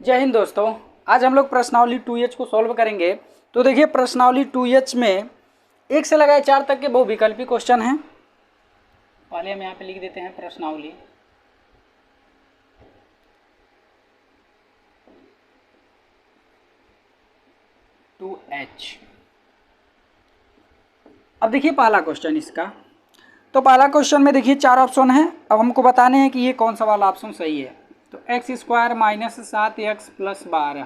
जय हिंद दोस्तों। आज हम लोग प्रश्नावली 2H को सॉल्व करेंगे। तो देखिए प्रश्नावली 2H में 1 से लगाए 4 तक के बहुविकल्पी क्वेश्चन हैं। पहले हम यहाँ पे लिख देते हैं प्रश्नावली 2H। अब देखिए पहला क्वेश्चन इसका, तो पहला क्वेश्चन में देखिए 4 ऑप्शन है। अब हमको बताने हैं कि ये कौन सा वाला ऑप्शन सही है। तो x² - 7x + 12,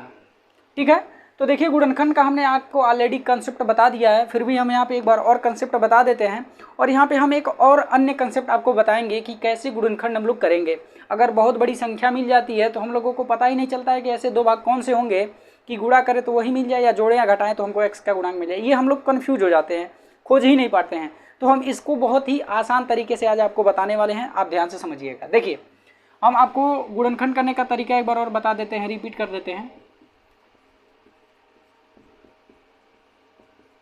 ठीक है। तो देखिए गुणनखंड का हमने आपको ऑलरेडी कंसेप्ट बता दिया है, फिर भी हम यहाँ पे एक बार और कंसेप्ट बता देते हैं। और यहाँ पे हम एक और अन्य कंसेप्ट आपको बताएंगे कि कैसे गुणनखंड हम लोग करेंगे। अगर बहुत बड़ी संख्या मिल जाती है तो हम लोगों को पता ही नहीं चलता है कि ऐसे दो भाग कौन से होंगे कि गुणा करें तो वही मिल जाए, या जोड़ें या घटाएं तो हमको x का गुणांक मिल जाए। ये हम लोग कन्फ्यूज हो जाते हैं, खोज ही नहीं पाते हैं। तो हम इसको बहुत ही आसान तरीके से आज आपको बताने वाले हैं, आप ध्यान से समझिएगा। देखिए हम आपको गुणनखंड करने का तरीका एक बार और बता देते हैं, रिपीट कर देते हैं।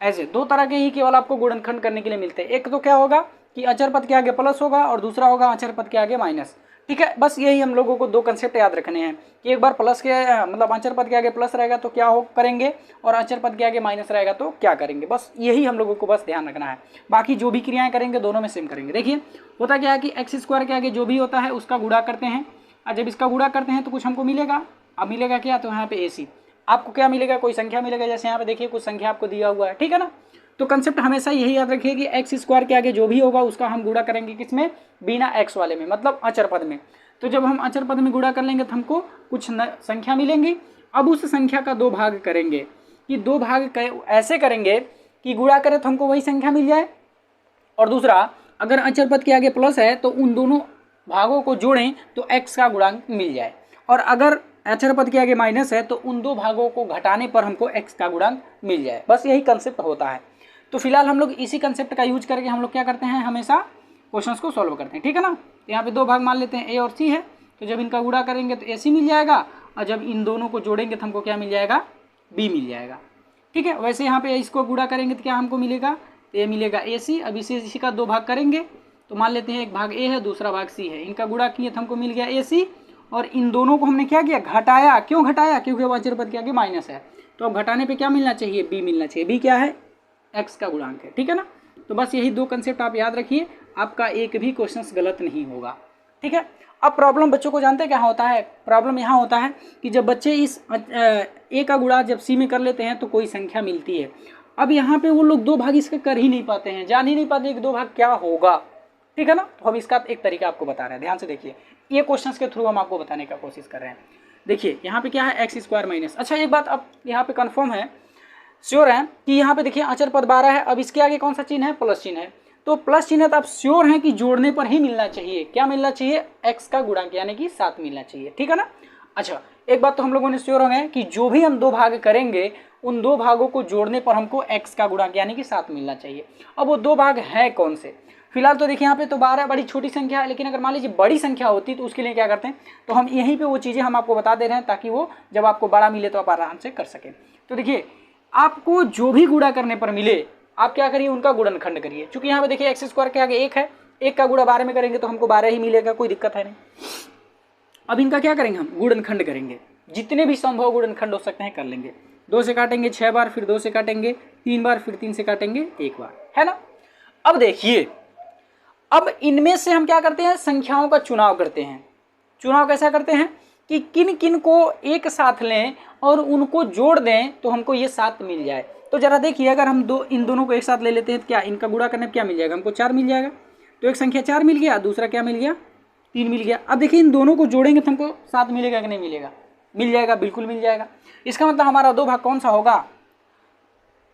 ऐसे दो तरह के ही केवल आपको गुणनखंड करने के लिए मिलते हैं। एक तो क्या होगा कि अचर पद के आगे प्लस होगा और दूसरा होगा अचर पद के आगे माइनस, ठीक है। बस यही हम लोगों को दो कंसेप्ट याद रखने हैं कि एक बार प्लस के मतलब अचर पद के आगे प्लस रहेगा तो क्या हो करेंगे, और अचर पद के आगे माइनस रहेगा तो क्या करेंगे। बस यही हम लोगों को बस ध्यान रखना है। बाकी जो भी क्रियाएं करेंगे दोनों में सेम करेंगे। देखिए होता क्या है कि x² के आगे जो भी होता है उसका गुणा करते हैं, और जब इसका गुणा करते हैं तो कुछ हमको मिलेगा। अब मिलेगा क्या, तो यहाँ पे AC आपको क्या मिलेगा, कोई संख्या मिलेगा। जैसे यहाँ पे देखिए कुछ संख्या आपको दिया हुआ है, ठीक है ना। तो कंसेप्ट हमेशा यही याद रखिए कि x² के आगे जो भी होगा उसका हम गुणा करेंगे किसमें, बिना x वाले में, मतलब अचर पद में। तो जब हम अचर पद में गुणा कर लेंगे तो हमको कुछ संख्या मिलेंगी। अब उस संख्या का 2 भाग करेंगे कि 2 भाग ऐसे करेंगे कि गुणा करें तो हमको वही संख्या मिल जाए, और दूसरा अगर अचर पद के आगे प्लस है तो उन दोनों भागों को जोड़ें तो x का गुणांक मिल जाए, और अगर अचर पद के आगे माइनस है तो उन दो भागों को घटाने पर हमको x का गुणांक मिल जाए। बस यही कंसेप्ट होता है। तो फिलहाल हम लोग इसी कंसेप्ट का यूज करके हम लोग क्या करते हैं, हमेशा क्वेश्चंस को सॉल्व करते हैं, ठीक है ना। तो यहाँ पे 2 भाग मान लेते हैं A और C है। तो जब इनका गुणा करेंगे तो AC मिल जाएगा, और जब इन दोनों को जोड़ेंगे तो हमको क्या मिल जाएगा, B मिल जाएगा, ठीक है। वैसे यहाँ पे इसको गुणा करेंगे तो क्या हमको मिलेगा, तो ये मिलेगा AC। अब इसी का 2 भाग करेंगे तो मान लेते हैं एक भाग A है दूसरा भाग C है। इनका गुणा किए तो हमको मिल गया AC, और इन दोनों को हमने क्या किया, घटाया। क्यों घटाया, क्योंकि वो अचर पद के आगे माइनस है। तो अब घटाने पे क्या मिलना चाहिए, B मिलना चाहिए। B क्या है, x का गुणांक है, ठीक है ना। तो बस यही 2 कंसेप्ट आप याद रखिए, आपका एक भी क्वेश्चन गलत नहीं होगा, ठीक है। अब प्रॉब्लम बच्चों को जानते हैं क्या होता है, प्रॉब्लम यहाँ होता है कि जब बच्चे इस A का गुणा जब C में कर लेते हैं तो कोई संख्या मिलती है। अब यहाँ पे वो लोग 2 भाग इसके कर ही नहीं पाते हैं, जान ही नहीं पाते कि 2 भाग क्या होगा, ठीक है ना। तो हम इसका एक तरीका आपको बता रहे हैं, ध्यान से देखिए। ये क्वेश्चंस के थ्रू हम आपको बताने का कोशिश कर रहे हैं। देखिए यहाँ पे क्या है, x² माइनस। अच्छा एक बात अब यहाँ पे कन्फर्म है, श्योर है कि यहाँ पे देखिए अचर पद 12 है। अब इसके आगे कौन सा चिन्ह है, प्लस चिन्ह है। तो प्लस चिन्ह है तो आप श्योर हैं कि जोड़ने पर ही मिलना चाहिए। क्या मिलना चाहिए, x का गुणांक यानी कि 7 मिलना चाहिए, ठीक है ना। अच्छा एक बात तो हम लोगों ने श्योर हो गए कि जो भी हम 2 भाग करेंगे उन 2 भागों को जोड़ने पर हमको x का गुणांक यानी कि 7 मिलना चाहिए। अब वो 2 भाग हैं कौन से, फिलहाल तो देखिए यहाँ पे तो 12 बड़ी छोटी संख्या है, लेकिन अगर मान लीजिए बड़ी संख्या होती तो उसके लिए क्या करते हैं, तो हम यहीं पे वो चीज़ें हम आपको बता दे रहे हैं ताकि वो जब आपको बड़ा मिले तो आप आराम से कर सकें। तो देखिए आपको जो भी गुणा करने पर मिले आप क्या करिए, उनका गुणनखंड करिए। चूंकि यहाँ पे देखिए x² के आगे 1 है, 1 का गुणा 12 में करेंगे तो हमको 12 ही मिलेगा, कोई दिक्कत है नहीं। अब इनका क्या करेंगे, हम गुणनखंड करेंगे। जितने भी संभव गुणनखंड हो सकते हैं कर लेंगे। 2 से काटेंगे 6 बार, फिर 2 से काटेंगे 3 बार, फिर 3 से काटेंगे 1 बार, है ना। अब देखिए अब इनमें से हम क्या करते हैं, संख्याओं का चुनाव करते हैं। चुनाव कैसा करते हैं कि किन किन को एक साथ लें और उनको जोड़ दें तो हमको ये 7 मिल जाए। तो जरा देखिए अगर हम इन दोनों को एक साथ ले लेते हैं तो क्या इनका गुणा करने पर क्या मिल जाएगा, हमको 4 मिल जाएगा। तो एक संख्या 4 मिल गया, दूसरा क्या मिल गया, 3 मिल गया। अब देखिए इन दोनों को जोड़ेंगे तो हमको 7 मिलेगा कि नहीं मिलेगा, मिल जाएगा, बिल्कुल मिल जाएगा। इसका मतलब हमारा 2 भाग कौन सा होगा,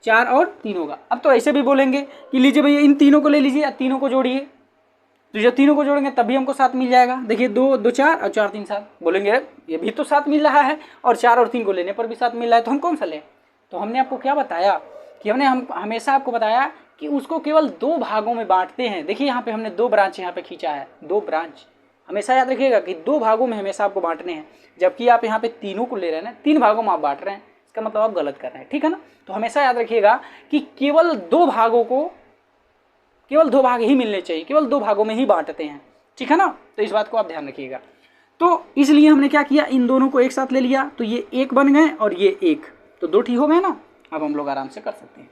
4 और 3 होगा। अब तो ऐसे भी बोलेंगे कि लीजिए भैया इन तीनों को ले लीजिए, तीनों को जोड़िए। तो जब तीनों को जोड़ेंगे तब भी हमको 7 मिल जाएगा। देखिए 2 2 4 और 4 3 7, बोलेंगे ये भी तो 7 मिल रहा है, और 4 और 3 को लेने पर भी 7 मिल रहा है, तो हम कौन सा लें। तो हमने आपको क्या बताया कि हम हमेशा आपको बताया कि उसको केवल 2 भागों में बांटते हैं। देखिए यहाँ पे हमने 2 ब्रांच यहाँ पे खींचा है, 2 ब्रांच। हमेशा याद रखिएगा कि 2 भागों में हमेशा आपको बांटने हैं, जबकि आप यहाँ पे तीनों को ले रहे हैं ना, 3 भागों में आप बांट रहे हैं, इसका मतलब आप गलत कर रहे हैं, ठीक है ना। तो हमेशा याद रखिएगा कि केवल 2 भागों को, केवल 2 भाग ही मिलने चाहिए, केवल 2 भागों में ही बांटते हैं, ठीक है ना। तो इस बात को आप ध्यान रखिएगा। तो इसलिए हमने क्या किया, इन दोनों को एक साथ ले लिया, तो ये 1 बन गए और ये 1, तो 2 ठीक हो गए ना। अब हम लोग आराम से कर सकते हैं।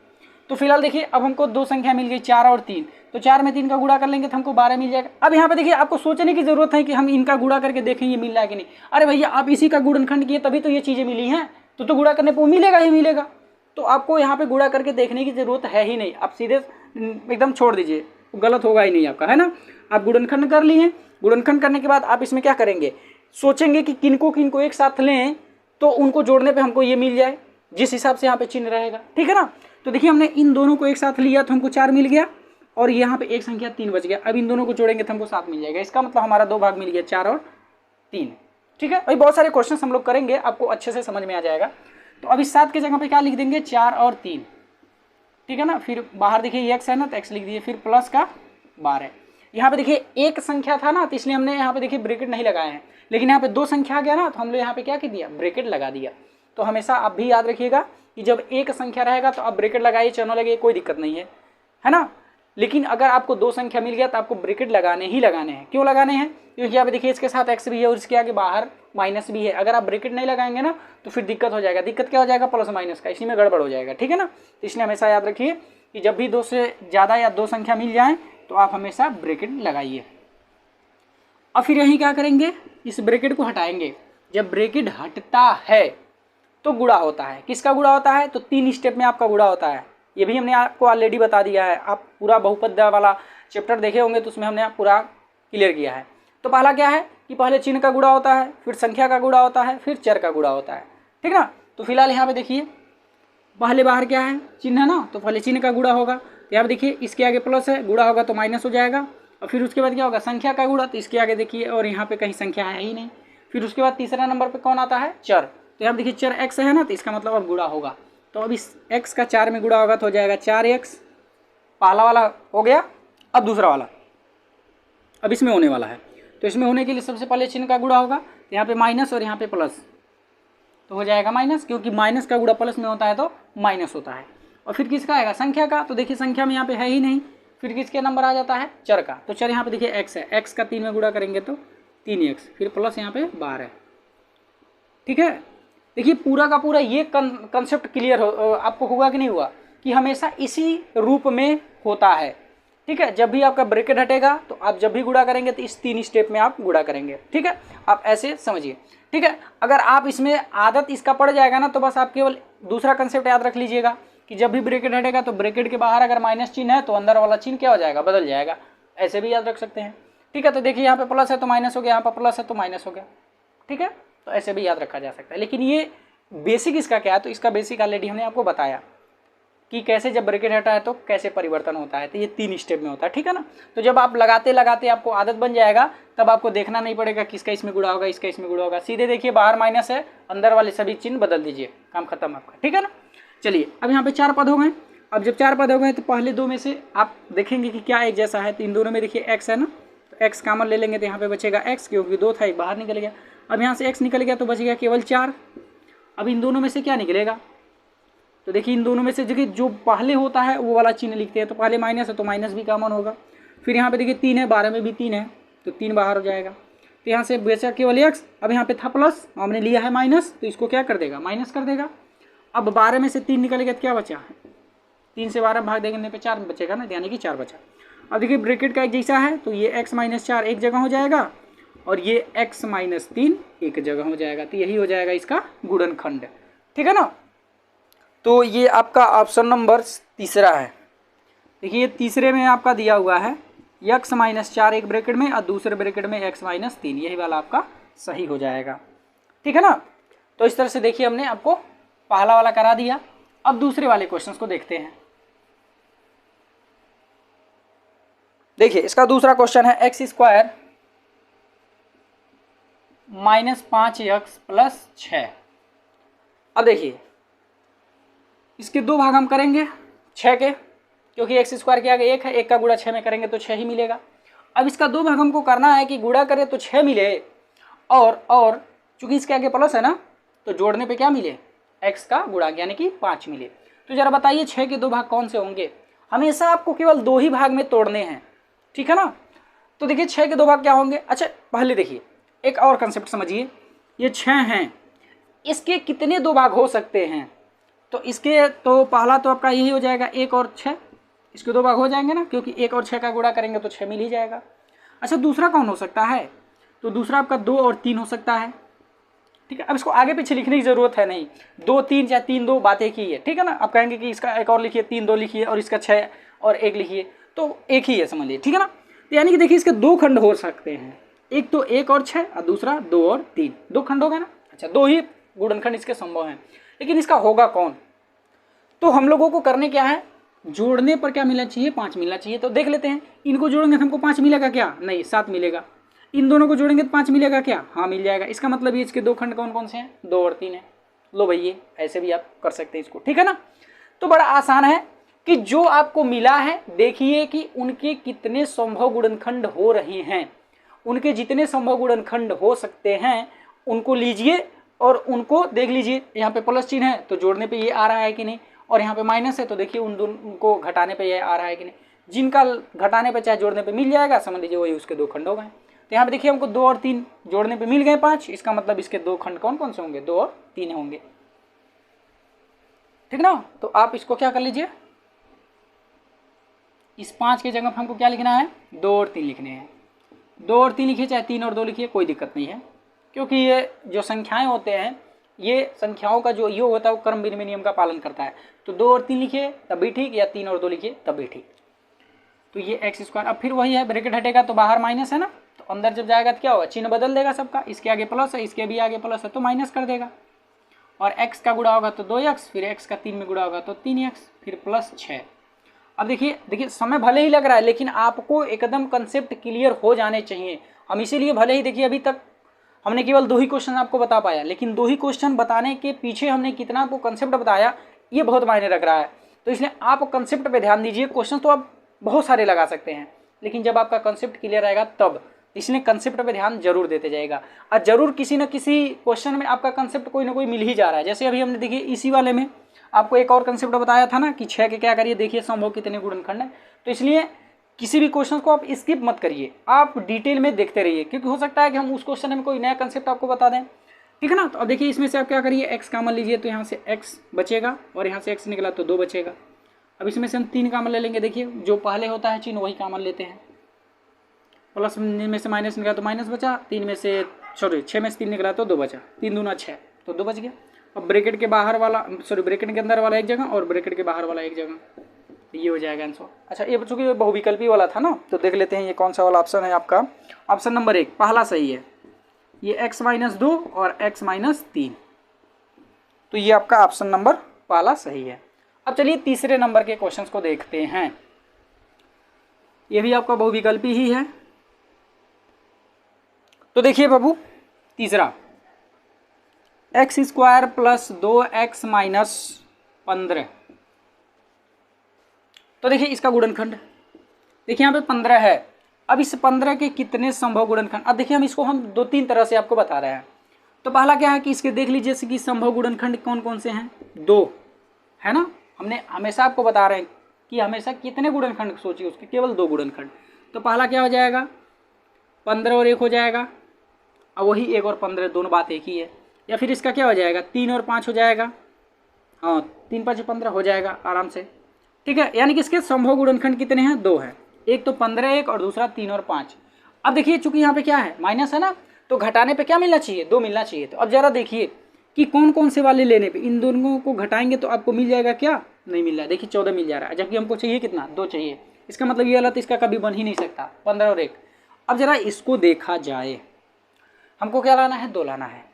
तो फिलहाल देखिए अब हमको 2 संख्या मिल गई 4 और 3, तो 4 में 3 का गुणा कर लेंगे तो हमको 12 मिल जाएगा। अब यहाँ पे देखिए आपको सोचने की जरूरत है कि हम इनका गुणा करके देखें ये मिल रहा है कि नहीं। अरे भैया आप इसी का गुणनखंड किए तभी तो ये चीज़ें मिली हैं, तो गुणा करने पर मिलेगा ही मिलेगा। तो आपको यहाँ पे गुणा करके देखने की जरूरत है ही नहीं, आप सीधे एकदम छोड़ दीजिए, गलत होगा ही नहीं आपका, है ना। आप गुणनखंड कर लिए, गुणनखंड करने के बाद आप इसमें क्या करेंगे, सोचेंगे कि किनको किनको एक साथ लें तो उनको जोड़ने पे हमको ये मिल जाए, जिस हिसाब से यहाँ पे चिन्ह रहेगा, ठीक है ना। तो देखिए हमने इन दोनों को एक साथ लिया तो हमको 4 मिल गया और यहाँ पे एक संख्या 3 बच गया। अब इन दोनों को जोड़ेंगे तो हमको 7 मिल जाएगा। इसका मतलब हमारा 2 भाग मिल गया, 4 और 3, ठीक है भाई। बहुत सारे क्वेश्चन हम लोग करेंगे, आपको अच्छे से समझ में आ जाएगा। तो अब इस 7 के जगह पे क्या लिख देंगे, 4 और 3, ठीक है ना। फिर बाहर देखिए x है ना, तो x लिख दिए, फिर प्लस का 12। यहाँ पे देखिए एक संख्या था ना, तो इसलिए हमने यहाँ पे देखिए ब्रैकेट नहीं लगाए हैं, लेकिन यहाँ पे 2 संख्या आ गया ना, तो हम लोग यहाँ पे क्या कर दिया, ब्रैकेट लगा दिया। तो हमेशा आप भी याद रखिएगा कि जब एक संख्या रहेगा तो आप ब्रैकेट लगाइए, चनो लगे, कोई दिक्कत नहीं है ना। लेकिन अगर आपको 2 संख्या मिल गया तो आपको ब्रैकेट लगाने ही लगाने हैं। क्यों लगाने हैं, क्योंकि यहाँ पे देखिए इसके साथ x भी है और इसके आगे बाहर माइनस भी है। अगर आप ब्रैकेट नहीं लगाएंगे ना तो फिर दिक्कत हो जाएगा। दिक्कत क्या हो जाएगा, प्लस माइनस का, इसी में गड़बड़ हो जाएगा, ठीक है ना। तो इसलिए हमेशा याद रखिए कि जब भी 2 से ज़्यादा या 2 संख्या मिल जाए तो आप हमेशा ब्रैकेट लगाइए। अब फिर यहीं क्या करेंगे, इस ब्रैकेट को हटाएंगे। जब ब्रैकेट हटता है तो गुणा होता है। किसका गुणा होता है, तो 3 स्टेप में आपका गुणा होता है। ये भी हमने आपको ऑलरेडी बता दिया है, आप पूरा बहुपद वाला चैप्टर देखे होंगे तो उसमें हमने पूरा क्लियर किया है। तो पहला क्या है कि पहले चिन्ह का गुणा होता है, फिर संख्या का गुणा होता है, फिर चर का गुणा होता है, ठीक ना। तो फिलहाल यहाँ पे देखिए पहले बाहर क्या है, चिन्ह है ना, तो पहले चिन्ह का गुणा होगा। तो यहाँ पे देखिए इसके आगे प्लस है, गुणा होगा तो माइनस हो जाएगा। और फिर उसके बाद क्या होगा, संख्या का गुणा, तो इसके आगे देखिए और यहाँ पे कहीं संख्या है ही नहीं। फिर उसके बाद तीसरा नंबर पे कौन आता है, चर। तो यहाँ देखिए चर x है ना, तो इसका मतलब अब गुणा होगा। तो अब इस x का 4 में गुणा होगा तो हो जाएगा 4x, पहला वाला हो गया। अब दूसरा वाला अब इसमें होने वाला है, तो इसमें होने के लिए सबसे पहले चिन्ह का गुणा होगा। तो यहाँ पे माइनस और यहाँ पे प्लस, तो हो जाएगा माइनस, क्योंकि माइनस का गुणा प्लस में होता है तो माइनस होता है। और फिर किसका आएगा, संख्या का। तो देखिए संख्या में यहाँ पे है ही नहीं, फिर किसके नंबर आ जाता है, चर का। तो चर यहाँ पे देखिए x है, x का 3 में गुणा करेंगे तो 3x, फिर प्लस यहाँ पे 12, ठीक है। देखिए पूरा का पूरा ये कंसेप्ट क्लियर हो आपको हुआ कि नहीं हुआ, कि हमेशा इसी रूप में होता है, ठीक है। जब भी आपका ब्रैकेट हटेगा तो आप जब भी गुणा करेंगे तो इस 3 स्टेप में आप गुणा करेंगे, ठीक है। आप ऐसे समझिए, ठीक है। अगर आप इसमें आदत इसका पड़ जाएगा ना, तो बस आप केवल दूसरा कंसेप्ट याद रख लीजिएगा कि जब भी ब्रैकेट हटेगा तो ब्रैकेट के बाहर अगर माइनस चिन्ह है तो अंदर वाला चिन्ह क्या हो जाएगा, बदल जाएगा। ऐसे भी याद रख सकते हैं, ठीक है। तो देखिए यहाँ पे प्लस है तो माइनस हो गया, यहाँ पर प्लस है तो माइनस हो गया, ठीक है। तो ऐसे भी याद रखा जा सकता है। लेकिन ये बेसिक इसका क्या है, तो इसका बेसिक ऑलरेडी हमने आपको बताया कि कैसे जब ब्रैकेट हटा है तो कैसे परिवर्तन होता है। तो ये 3 स्टेप में होता है, ठीक है ना। तो जब आप लगाते लगाते आपको आदत बन जाएगा, तब आपको देखना नहीं पड़ेगा किसका इसमें गुणा होगा, इसका इसमें गुणा होगा। सीधे देखिए बाहर माइनस है, अंदर वाले सभी चिन्ह बदल दीजिए, काम खत्म आपका, ठीक है ना। चलिए अब यहाँ पे 4 पद हो गए। अब जब 4 पद हो गए तो पहले 2 में से आप देखेंगे कि क्या एक जैसा है। तो इन दोनों में देखिए x है ना, तो x कॉमन ले लेंगे तो यहाँ पे बचेगा x, क्योंकि 2 था, एक बाहर निकल गया। अब यहाँ से x निकल गया तो बच गया केवल 4। अब इन दोनों में से क्या निकलेगा, तो देखिए इन दोनों में से देखिए जो पहले होता है वो वाला चिन्ह लिखते हैं। तो पहले माइनस है तो माइनस भी कॉमन होगा। फिर यहाँ पे देखिए 3 है, 12 में भी 3 है तो 3 बाहर हो जाएगा। तो यहाँ से बचा केवल x। अब यहाँ पे था प्लस, हमने लिया है माइनस, तो इसको क्या कर देगा, माइनस कर देगा। अब 12 में से 3 निकलेगा तो क्या बचा, 3 से 12 भाग देने पे 4 बचेगा ना, यानी कि 4 बचा। अब देखिए ब्रैकेट का एक जैसा है तो ये x - 4 एक जगह हो जाएगा और ये x - 3 एक जगह हो जाएगा। तो यही हो जाएगा इसका गुणनखंड, ठीक है ना। तो ये आपका ऑप्शन नंबर तीसरा है। देखिए तीसरे में आपका दिया हुआ है x - 4 एक ब्रैकेट में और दूसरे ब्रैकेट में x - 3, यही वाला आपका सही हो जाएगा, ठीक है ना। तो इस तरह से देखिए हमने आपको पहला वाला करा दिया। अब दूसरे वाले क्वेश्चंस को देखते हैं। देखिए इसका दूसरा क्वेश्चन है x² - 5x + 6। अब देखिए इसके 2 भाग हम करेंगे 6 के, क्योंकि x² के आगे 1 है, 1 का गुणा 6 में करेंगे तो 6 ही मिलेगा। अब इसका 2 भाग हमको करना है कि गुणा करें तो 6 मिले और चूंकि इसके आगे प्लस है ना, तो जोड़ने पे क्या मिले, x का गुणा यानी कि 5 मिले। तो जरा बताइए 6 के 2 भाग कौन से होंगे। हमेशा आपको केवल 2 ही भाग में तोड़ने हैं, ठीक है ना। तो देखिए 6 के 2 भाग क्या होंगे। अच्छा पहले देखिए एक और कंसेप्ट समझिए, ये 6 हैं, इसके कितने 2 भाग हो सकते हैं? तो इसके तो पहला तो आपका यही हो जाएगा 1 और 6, इसके 2 भाग हो जाएंगे ना, क्योंकि 1 और 6 का गुणा करेंगे तो 6 मिल ही जाएगा। अच्छा दूसरा कौन हो सकता है? तो दूसरा आपका 2 और 3 हो सकता है। ठीक है, अब इसको आगे पीछे लिखने की जरूरत है नहीं, 2 3 चाहे 3 2 बात एक ही है। ठीक है ना, आप कहेंगे कि इसका एक और लिखिए, 3 2 लिखिए, और इसका 6 और 1 लिखिए, तो एक ही है, समझ लीजिए। ठीक है ना, तो यानी कि देखिए इसके 2 खंड हो सकते हैं, एक तो 1 और 6 और दूसरा 2 और 3, 2 खंड हो गए ना। अच्छा 2 ही गुणनखंड इसके संभव हैं, लेकिन इसका होगा कौन? तो हम लोगों को करने क्या है, जोड़ने पर क्या मिलना चाहिए, 5 मिलना चाहिए। तो देख लेते हैं, इनको जोड़ेंगे तो हमको 5 मिलेगा क्या? नहीं, 7 मिलेगा। इन दोनों को जोड़ेंगे तो 5 मिलेगा क्या? हाँ मिल जाएगा। इसका मतलब ये इसके 2 खंड कौन कौन से हैं? 2 और 3 है। लो भैया, ऐसे भी आप कर सकते हैं इसको। ठीक है ना, तो बड़ा आसान है कि जो आपको मिला है देखिए कि उनके कितने संभव गुणनखंड हो रहे हैं, उनके जितने संभव गुणनखंड हो सकते हैं उनको लीजिए और उनको देख लीजिए। यहाँ पे प्लस चिन्ह है तो जोड़ने पे ये आ रहा है कि नहीं, और यहाँ पे माइनस है तो देखिए उन दोनों को घटाने पे ये आ रहा है कि नहीं। जिनका घटाने पे चाहे जोड़ने पे मिल जाएगा, समझ लीजिए वही उसके 2 खंड हो गए। तो यहाँ पे देखिए हमको 2 और 3 जोड़ने पे मिल गए 5, इसका मतलब इसके 2 खंड कौन कौन से होंगे? 2 और 3 होंगे। ठीक ना, तो आप इसको क्या कर लीजिए, इस 5 के जगह पर हमको क्या लिखना है? 2 और 3 लिखने हैं। 2 और 3 लिखिए, चाहे 3 और 2 लिखिए, कोई दिक्कत नहीं है, क्योंकि ये जो संख्याएं होते हैं, ये संख्याओं का जो योग होता है वो क्रम विनिमय नियम का पालन करता है। तो 2 और 3 लिखिए तब भी ठीक, या 3 और 2 लिखिए तब भी ठीक। तो ये एक्स स्क्वायर, अब फिर वही है, ब्रैकेट हटेगा तो बाहर माइनस है ना, तो अंदर जब जाएगा तो क्या होगा? चिन्ह बदल देगा सबका, इसके आगे प्लस है, इसके भी आगे प्लस है तो माइनस कर देगा। और x का गुणा होगा तो 2x, फिर x का 3 में गुणा होगा तो 3x, फिर प्लस 6। अब देखिए समय भले ही लग रहा है, लेकिन आपको एकदम कंसेप्ट क्लियर हो जाने चाहिए। हम इसीलिए भले ही देखिए अभी तक हमने केवल 2 ही क्वेश्चन आपको बता पाया, लेकिन 2 ही क्वेश्चन बताने के पीछे हमने कितना आपको कंसेप्ट बताया, ये बहुत मायने रख रहा है। तो इसलिए आप कंसेप्ट पे ध्यान दीजिए। क्वेश्चन तो आप बहुत सारे लगा सकते हैं, लेकिन जब आपका कंसेप्ट क्लियर आएगा तब, इसलिए कंसेप्ट पे ध्यान जरूर देते जाएगा। और जरूर किसी न किसी क्वेश्चन में आपका कंसेप्ट कोई ना कोई मिल ही जा रहा है। जैसे अभी हमने देखिए इसी वाले में आपको एक और कंसेप्ट बताया था ना कि 6 के क्या करिए, देखिए संभव कितने गुणनखंड है। तो इसलिए किसी भी क्वेश्चन को आप स्किप मत करिए, आप डिटेल में देखते रहिए, क्योंकि हो सकता है कि हम उस क्वेश्चन में कोई नया कंसेप्ट आपको बता दें। ठीक है ना, तो अब देखिए इसमें से आप क्या करिए, x कॉमन लीजिए तो यहाँ से x बचेगा, और यहाँ से x निकला तो 2 बचेगा। अब इसमें से हम 3 कॉमन ले लेंगे, देखिए जो पहले होता है चिन्ह वही कॉमन लेते हैं। प्लस में से माइनस निकला तो माइनस बचा, 6 में से 3 निकला तो 2 बचा, 3 दूना 6 तो 2 बच गया। अब ब्रैकेट के बाहर वाला, ब्रैकेट के अंदर वाला एक जगह और ब्रैकेट के बाहर वाला एक जगह, तो ये हो जाएगा आंसर। अच्छा ये चूंकि बहुविकल्पी वाला था ना, तो देख लेते हैं ये कौन सा वाला ऑप्शन है आपका। ऑप्शन नंबर 1 पहला सही है, ये x-2 और x-3, तो ये आपका ऑप्शन नंबर पहला सही है। अब चलिए तीसरे नंबर के क्वेश्चंस को देखते हैं। ये भी आपका बहुविकल्पी ही है। तो देखिए बाबू, तीसरा x² प्लस 2x माइनस 15, तो देखिए इसका गुणनखंड, देखिए यहाँ पे 15 है। अब इस 15 के कितने संभव गुणनखंड, अब देखिए हम इसको 2-3 तरह से आपको बता रहे हैं। तो पहला क्या है कि इसके देख लीजिए कि संभव गुणनखंड कौन कौन से हैं, 2 है ना। हमने हमेशा आपको बता रहे हैं कि हमेशा कितने गुणनखंड सोचिए, उसके केवल 2 गुणनखंड। तो पहला क्या हो जाएगा, 15 और 1 हो जाएगा। अब वही 1 और 15 दोनों बात एक ही है। या फिर इसका क्या हो जाएगा, 3 और 5 हो जाएगा, हाँ 3 5 15 हो जाएगा आराम से। ठीक है, यानी कि इसके संभव गुणनखंड कितने हैं, 2 हैं। एक तो 15 1 और दूसरा 3 और 5। अब देखिए चूंकि यहाँ पे क्या है, माइनस है ना, तो घटाने पे क्या मिलना चाहिए, 2 मिलना चाहिए। तो अब जरा देखिए कि कौन कौन से वाले लेने पे इन दोनों को घटाएंगे तो आपको मिल जाएगा क्या, नहीं मिल रहा है। देखिए 14 मिल जा रहा है, जबकि हमको चाहिए कितना, 2 चाहिए। इसका मतलब ये वाला तो इसका कभी बन ही नहीं सकता, 15 और 1। अब जरा इसको देखा जाए, हमको क्या लाना है, 2 लाना है।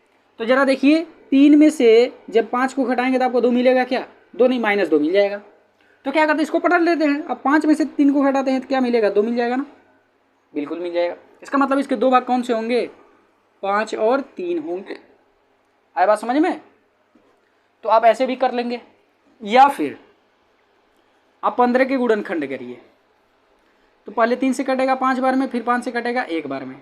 तो जरा देखिए 3 में से जब 5 को घटाएंगे तो आपको 2 मिलेगा क्या, 2 नहीं -2 मिल जाएगा। तो क्या करते हैं, इसको पलट लेते हैं। अब 5 में से 3 को घटाते हैं तो क्या मिलेगा, 2 मिल जाएगा ना, बिल्कुल मिल जाएगा। इसका मतलब इसके 2 भाग कौन से होंगे, 5 और 3 होंगे। आए बात समझ में। तो आप ऐसे भी कर लेंगे, या फिर आप 15 के गुणनखंड करिए। तो पहले 3 से कटेगा 5 बार में, फिर 5 से कटेगा 1 बार में।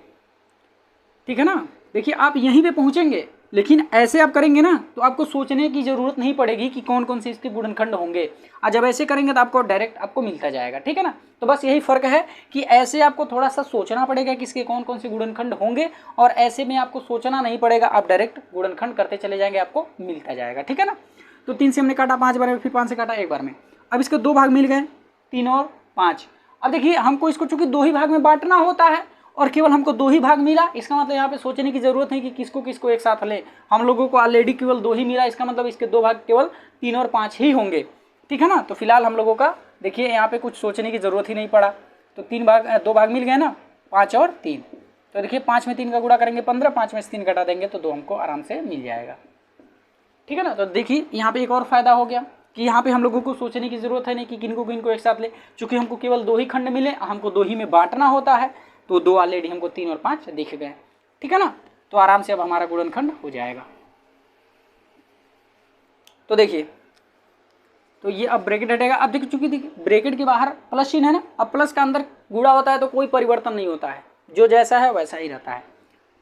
ठीक है ना। देखिए आप यहीं पे पहुंचेंगे, लेकिन ऐसे आप करेंगे ना तो आपको सोचने की जरूरत नहीं पड़ेगी कि कौन कौन से इसके गुणनखंड होंगे, और जब ऐसे करेंगे तो आपको डायरेक्ट आपको मिलता जाएगा, ठीक है ना। तो बस यही फर्क है कि ऐसे आपको थोड़ा सा सोचना पड़ेगा कि इसके कौन कौन से गुणनखंड होंगे, और ऐसे में आपको सोचना नहीं पड़ेगा, आप डायरेक्ट गुणनखंड करते चले जाएंगे, आपको मिलता जाएगा, ठीक है ना। तो 3 से हमने काटा 5 बार में, फिर 5 से काटा एक बार में। अब इसके 2 भाग मिल गए, 3 और 5। अब देखिए हमको इसको चूंकि 2 ही भाग में बांटना होता है और केवल हमको 2 ही भाग मिला, इसका मतलब यहाँ पे सोचने की जरूरत नहीं कि किसको किसको एक साथ लें, हम लोगों को ऑलरेडी केवल 2 ही मिला, इसका मतलब इसके 2 भाग केवल 3 और 5 ही होंगे, ठीक है ना। तो फिलहाल हम लोगों का देखिए यहाँ पे कुछ सोचने की जरूरत ही नहीं पड़ा, तो 2 भाग मिल गए ना, 5 और 3। तो देखिए 5 में 3 का गुणा करेंगे 15, 5 में से 3 घटा देंगे तो 2 हमको आराम से मिल जाएगा, ठीक है ना। तो देखिए यहाँ पे एक और फायदा हो गया कि यहाँ पे हम लोगों को सोचने की जरूरत है नहीं कि किनको एक साथ ले, चूंकि हमको केवल 2 ही खंड मिले, हमको 2 ही में बांटना होता है, तो 2 ऑलरेडी हमको 3 और 5 दिख गए, ठीक है ना। तो आराम से अब हमारा गुणनखंड हो जाएगा। तो देखिए, तो ये अब ब्रैकेट हटेगा। अब देखिए चूंकि देखिए ब्रैकेट के बाहर प्लस चिन्ह है ना, अब प्लस का अंदर गुणा होता है तो कोई परिवर्तन नहीं होता है, जो जैसा है वैसा ही रहता है,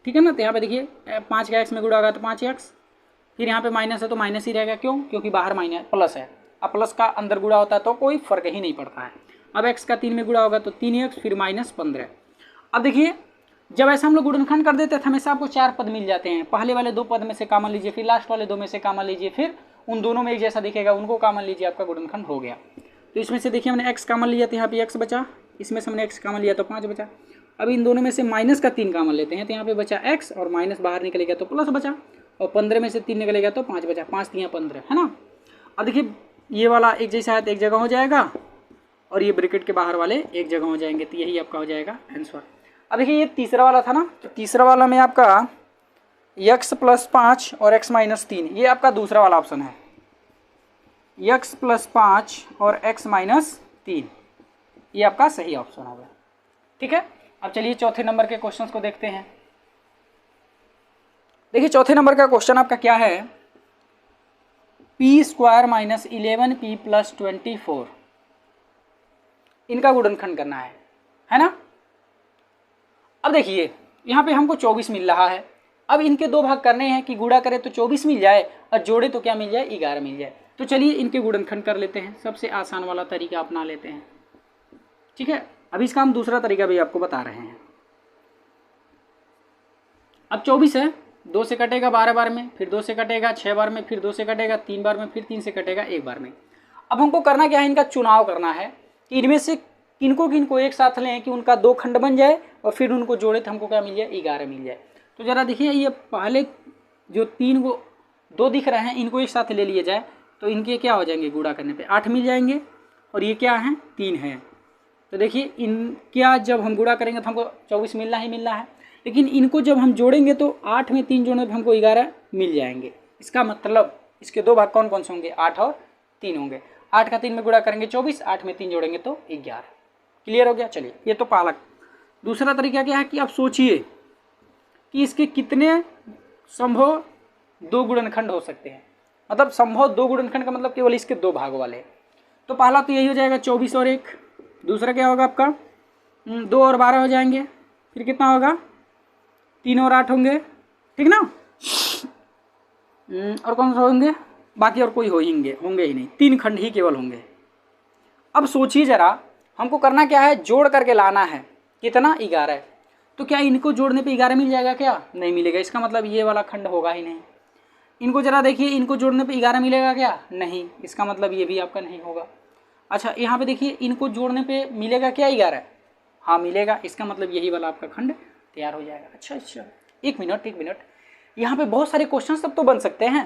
ठीक है ना। तो यहाँ पे देखिए 5 का x में गुणा होगा तो 5x, फिर यहाँ पे माइनस है तो माइनस ही रहेगा, क्यों, क्योंकि बाहर माइनस प्लस है, अब प्लस का अंदर गुणा होता है तो कोई फर्क ही नहीं पड़ता है। अब x का 3 में गुणा होगा तो 3x, फिर -15। अब देखिए जब ऐसा हम लोग गुणनखंड कर देते हैं तो हमेशा आपको 4 पद मिल जाते हैं, पहले वाले 2 पद में से कॉमन लीजिए, फिर लास्ट वाले 2 में से कॉमन लीजिए, फिर उन दोनों में एक जैसा दिखेगा उनको कॉमन लीजिए, आपका गुणनखंड हो गया। तो इसमें से देखिए हमने x कॉमन लिया तो यहाँ पे x बचा, इसमें से हमने x कॉमन लिया तो 5 बचा। अब इन दोनों में से माइनस का 3 कॉमन लेते हैं तो यहाँ पे बचा x, और माइनस बाहर निकलेगा तो प्लस बचा, और 15 में से 3 निकलेगा तो 5 बचा, 5 3 15, है ना। अब देखिए ये वाला एक जैसा है तो एक जगह हो जाएगा, और ये ब्रैकेट के बाहर वाले एक जगह हो जाएंगे, तो यही आपका हो जाएगा आंसर। अब देखिए ये तीसरा वाला था ना, तो तीसरा वाला में आपका x + 5 और x - 3, ये आपका दूसरा वाला ऑप्शन है, x + 5 और x - 3, ये आपका सही ऑप्शन होगा, ठीक है। अब चलिए चौथे नंबर के क्वेश्चंस को देखते हैं। देखिए चौथे नंबर का क्वेश्चन आपका क्या है, p² - 11p + 24, इनका गुणनखंड करना है ना। अब देखिए यहाँ पे हमको 24 मिल रहा है, अब इनके 2 भाग करने हैं कि गुणा करें तो 24 मिल जाए और जोड़े तो क्या मिल जाए, 11 मिल जाए। तो चलिए इनके गुणनखंड कर लेते हैं, सबसे आसान वाला तरीका अपना लेते हैं, ठीक है। अभी इसका हम दूसरा तरीका भी आपको बता रहे हैं। अब 24 है, 2 से कटेगा 12 बार में, फिर 2 से कटेगा 6 बार में, फिर 2 से कटेगा 3 बार में, फिर 3 से कटेगा 1 बार में। अब हमको करना क्या है, इनका चुनाव करना है कि इनमें से किनको एक साथ लें कि उनका 2 खंड बन जाए, और फिर उनको जोड़े तो हमको क्या मिल जाए, 11 मिल जाए। तो ज़रा देखिए ये पहले जो 3 को 2 दिख रहे हैं इनको एक साथ ले लिए जाए तो इनके क्या हो जाएंगे, गुणा करने पे 8 मिल जाएंगे, और ये क्या है, 3 है। तो देखिए इन क्या जब हम गुणा करेंगे तो हमको 24 मिलना ही मिलना है, लेकिन इनको जब हम जोड़ेंगे तो 8 में 3 जोड़ने पर हमको 11 मिल जाएंगे। इसका मतलब इसके 2 भाग कौन कौन से होंगे, 8 और 3 होंगे। 8 का 3 में गुणा करेंगे 24, 8 में 3 जोड़ेंगे तो 11। क्लियर हो गया। चलिए ये तो पालक। दूसरा तरीका क्या है कि आप सोचिए कि इसके कितने संभव 2 गुणनखंड हो सकते हैं, मतलब संभव 2 गुणनखंड का मतलब केवल इसके 2 भाग वाले। तो पहला तो यही हो जाएगा 24 और 1, दूसरा क्या होगा आपका 2 और 12 हो जाएंगे, फिर कितना होगा 3 और 8 होंगे, ठीक ना। और कौन सा होंगे, बाकी और कोई होंगे ही नहीं, 3 खंड ही केवल होंगे। अब सोचिए जरा, हमको करना क्या है, जोड़ करके लाना है, कितना 11। तो क्या इनको जोड़ने पे 11 मिल जाएगा, क्या नहीं मिलेगा, इसका मतलब ये वाला खंड होगा ही नहीं। इनको जरा देखिए, इनको जोड़ने पे 11 मिलेगा क्या, नहीं, इसका मतलब ये भी आपका नहीं होगा। अच्छा यहाँ पे देखिए इनको जोड़ने पे मिलेगा क्या 11, हाँ मिलेगा, इसका मतलब यही वाला आपका खंड तैयार हो जाएगा। अच्छा एक मिनट, यहाँ पे बहुत सारे क्वेश्चन सब तो बन सकते हैं।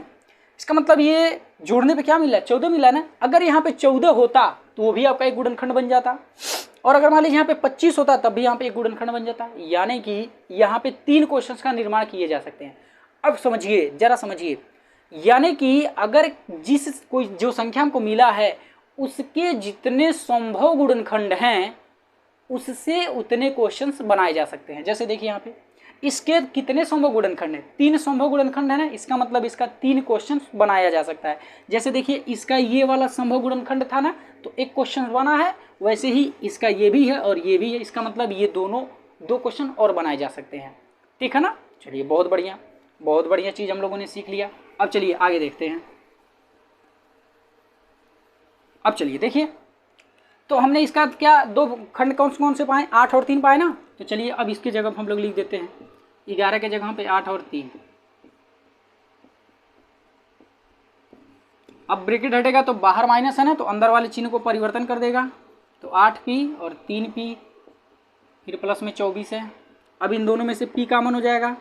इसका मतलब ये जोड़ने पे क्या मिला है, 14 मिला ना। अगर यहाँ पे 14 होता तो वो भी आपका एक गुणनखंड बन जाता, और अगर मान लीजिए यहाँ पे 25 होता तब भी यहाँ पे एक गुणनखंड बन जाता। यानी कि यहाँ पे 3 क्वेश्चंस का निर्माण किए जा सकते हैं। अब समझिए, जरा समझिए, यानी कि अगर जो संख्या हमको मिला है उसके जितने संभव गुणनखंड हैं उससे उतने क्वेश्चंस बनाए जा सकते हैं। जैसे देखिए यहाँ पे इसके कितने संभव गुणनखंड है, 3 संभव गुणनखंड है ना, इसका मतलब इसका 3 क्वेश्चन बनाया जा सकता है। जैसे देखिए इसका ये वाला संभव गुणनखंड था ना, तो एक क्वेश्चन बना है, वैसे ही इसका ये भी है और ये भी है, इसका मतलब ये दोनों 2 क्वेश्चन और बनाए जा सकते हैं, ठीक है ना। चलिए बहुत बढ़िया। बहुत बढ़िया चीज़ हम लोगों ने सीख लिया। अब चलिए आगे देखते हैं। अब चलिए देखिए, तो हमने इसका क्या दो खंड कौन कौन से पाए, 8 और 3 पाए ना। तो चलिए अब इसकी जगह हम लोग लिख देते हैं 11 के जगह पे 8 और 3। अब ब्रैकेट हटेगा तो बाहर माइनस है ना, तो अंदर वाले चिन्ह को परिवर्तन कर देगा। तो 8p और 3p, फिर प्लस में 24 है। अब इन दोनों में से p कॉमन हो जाएगा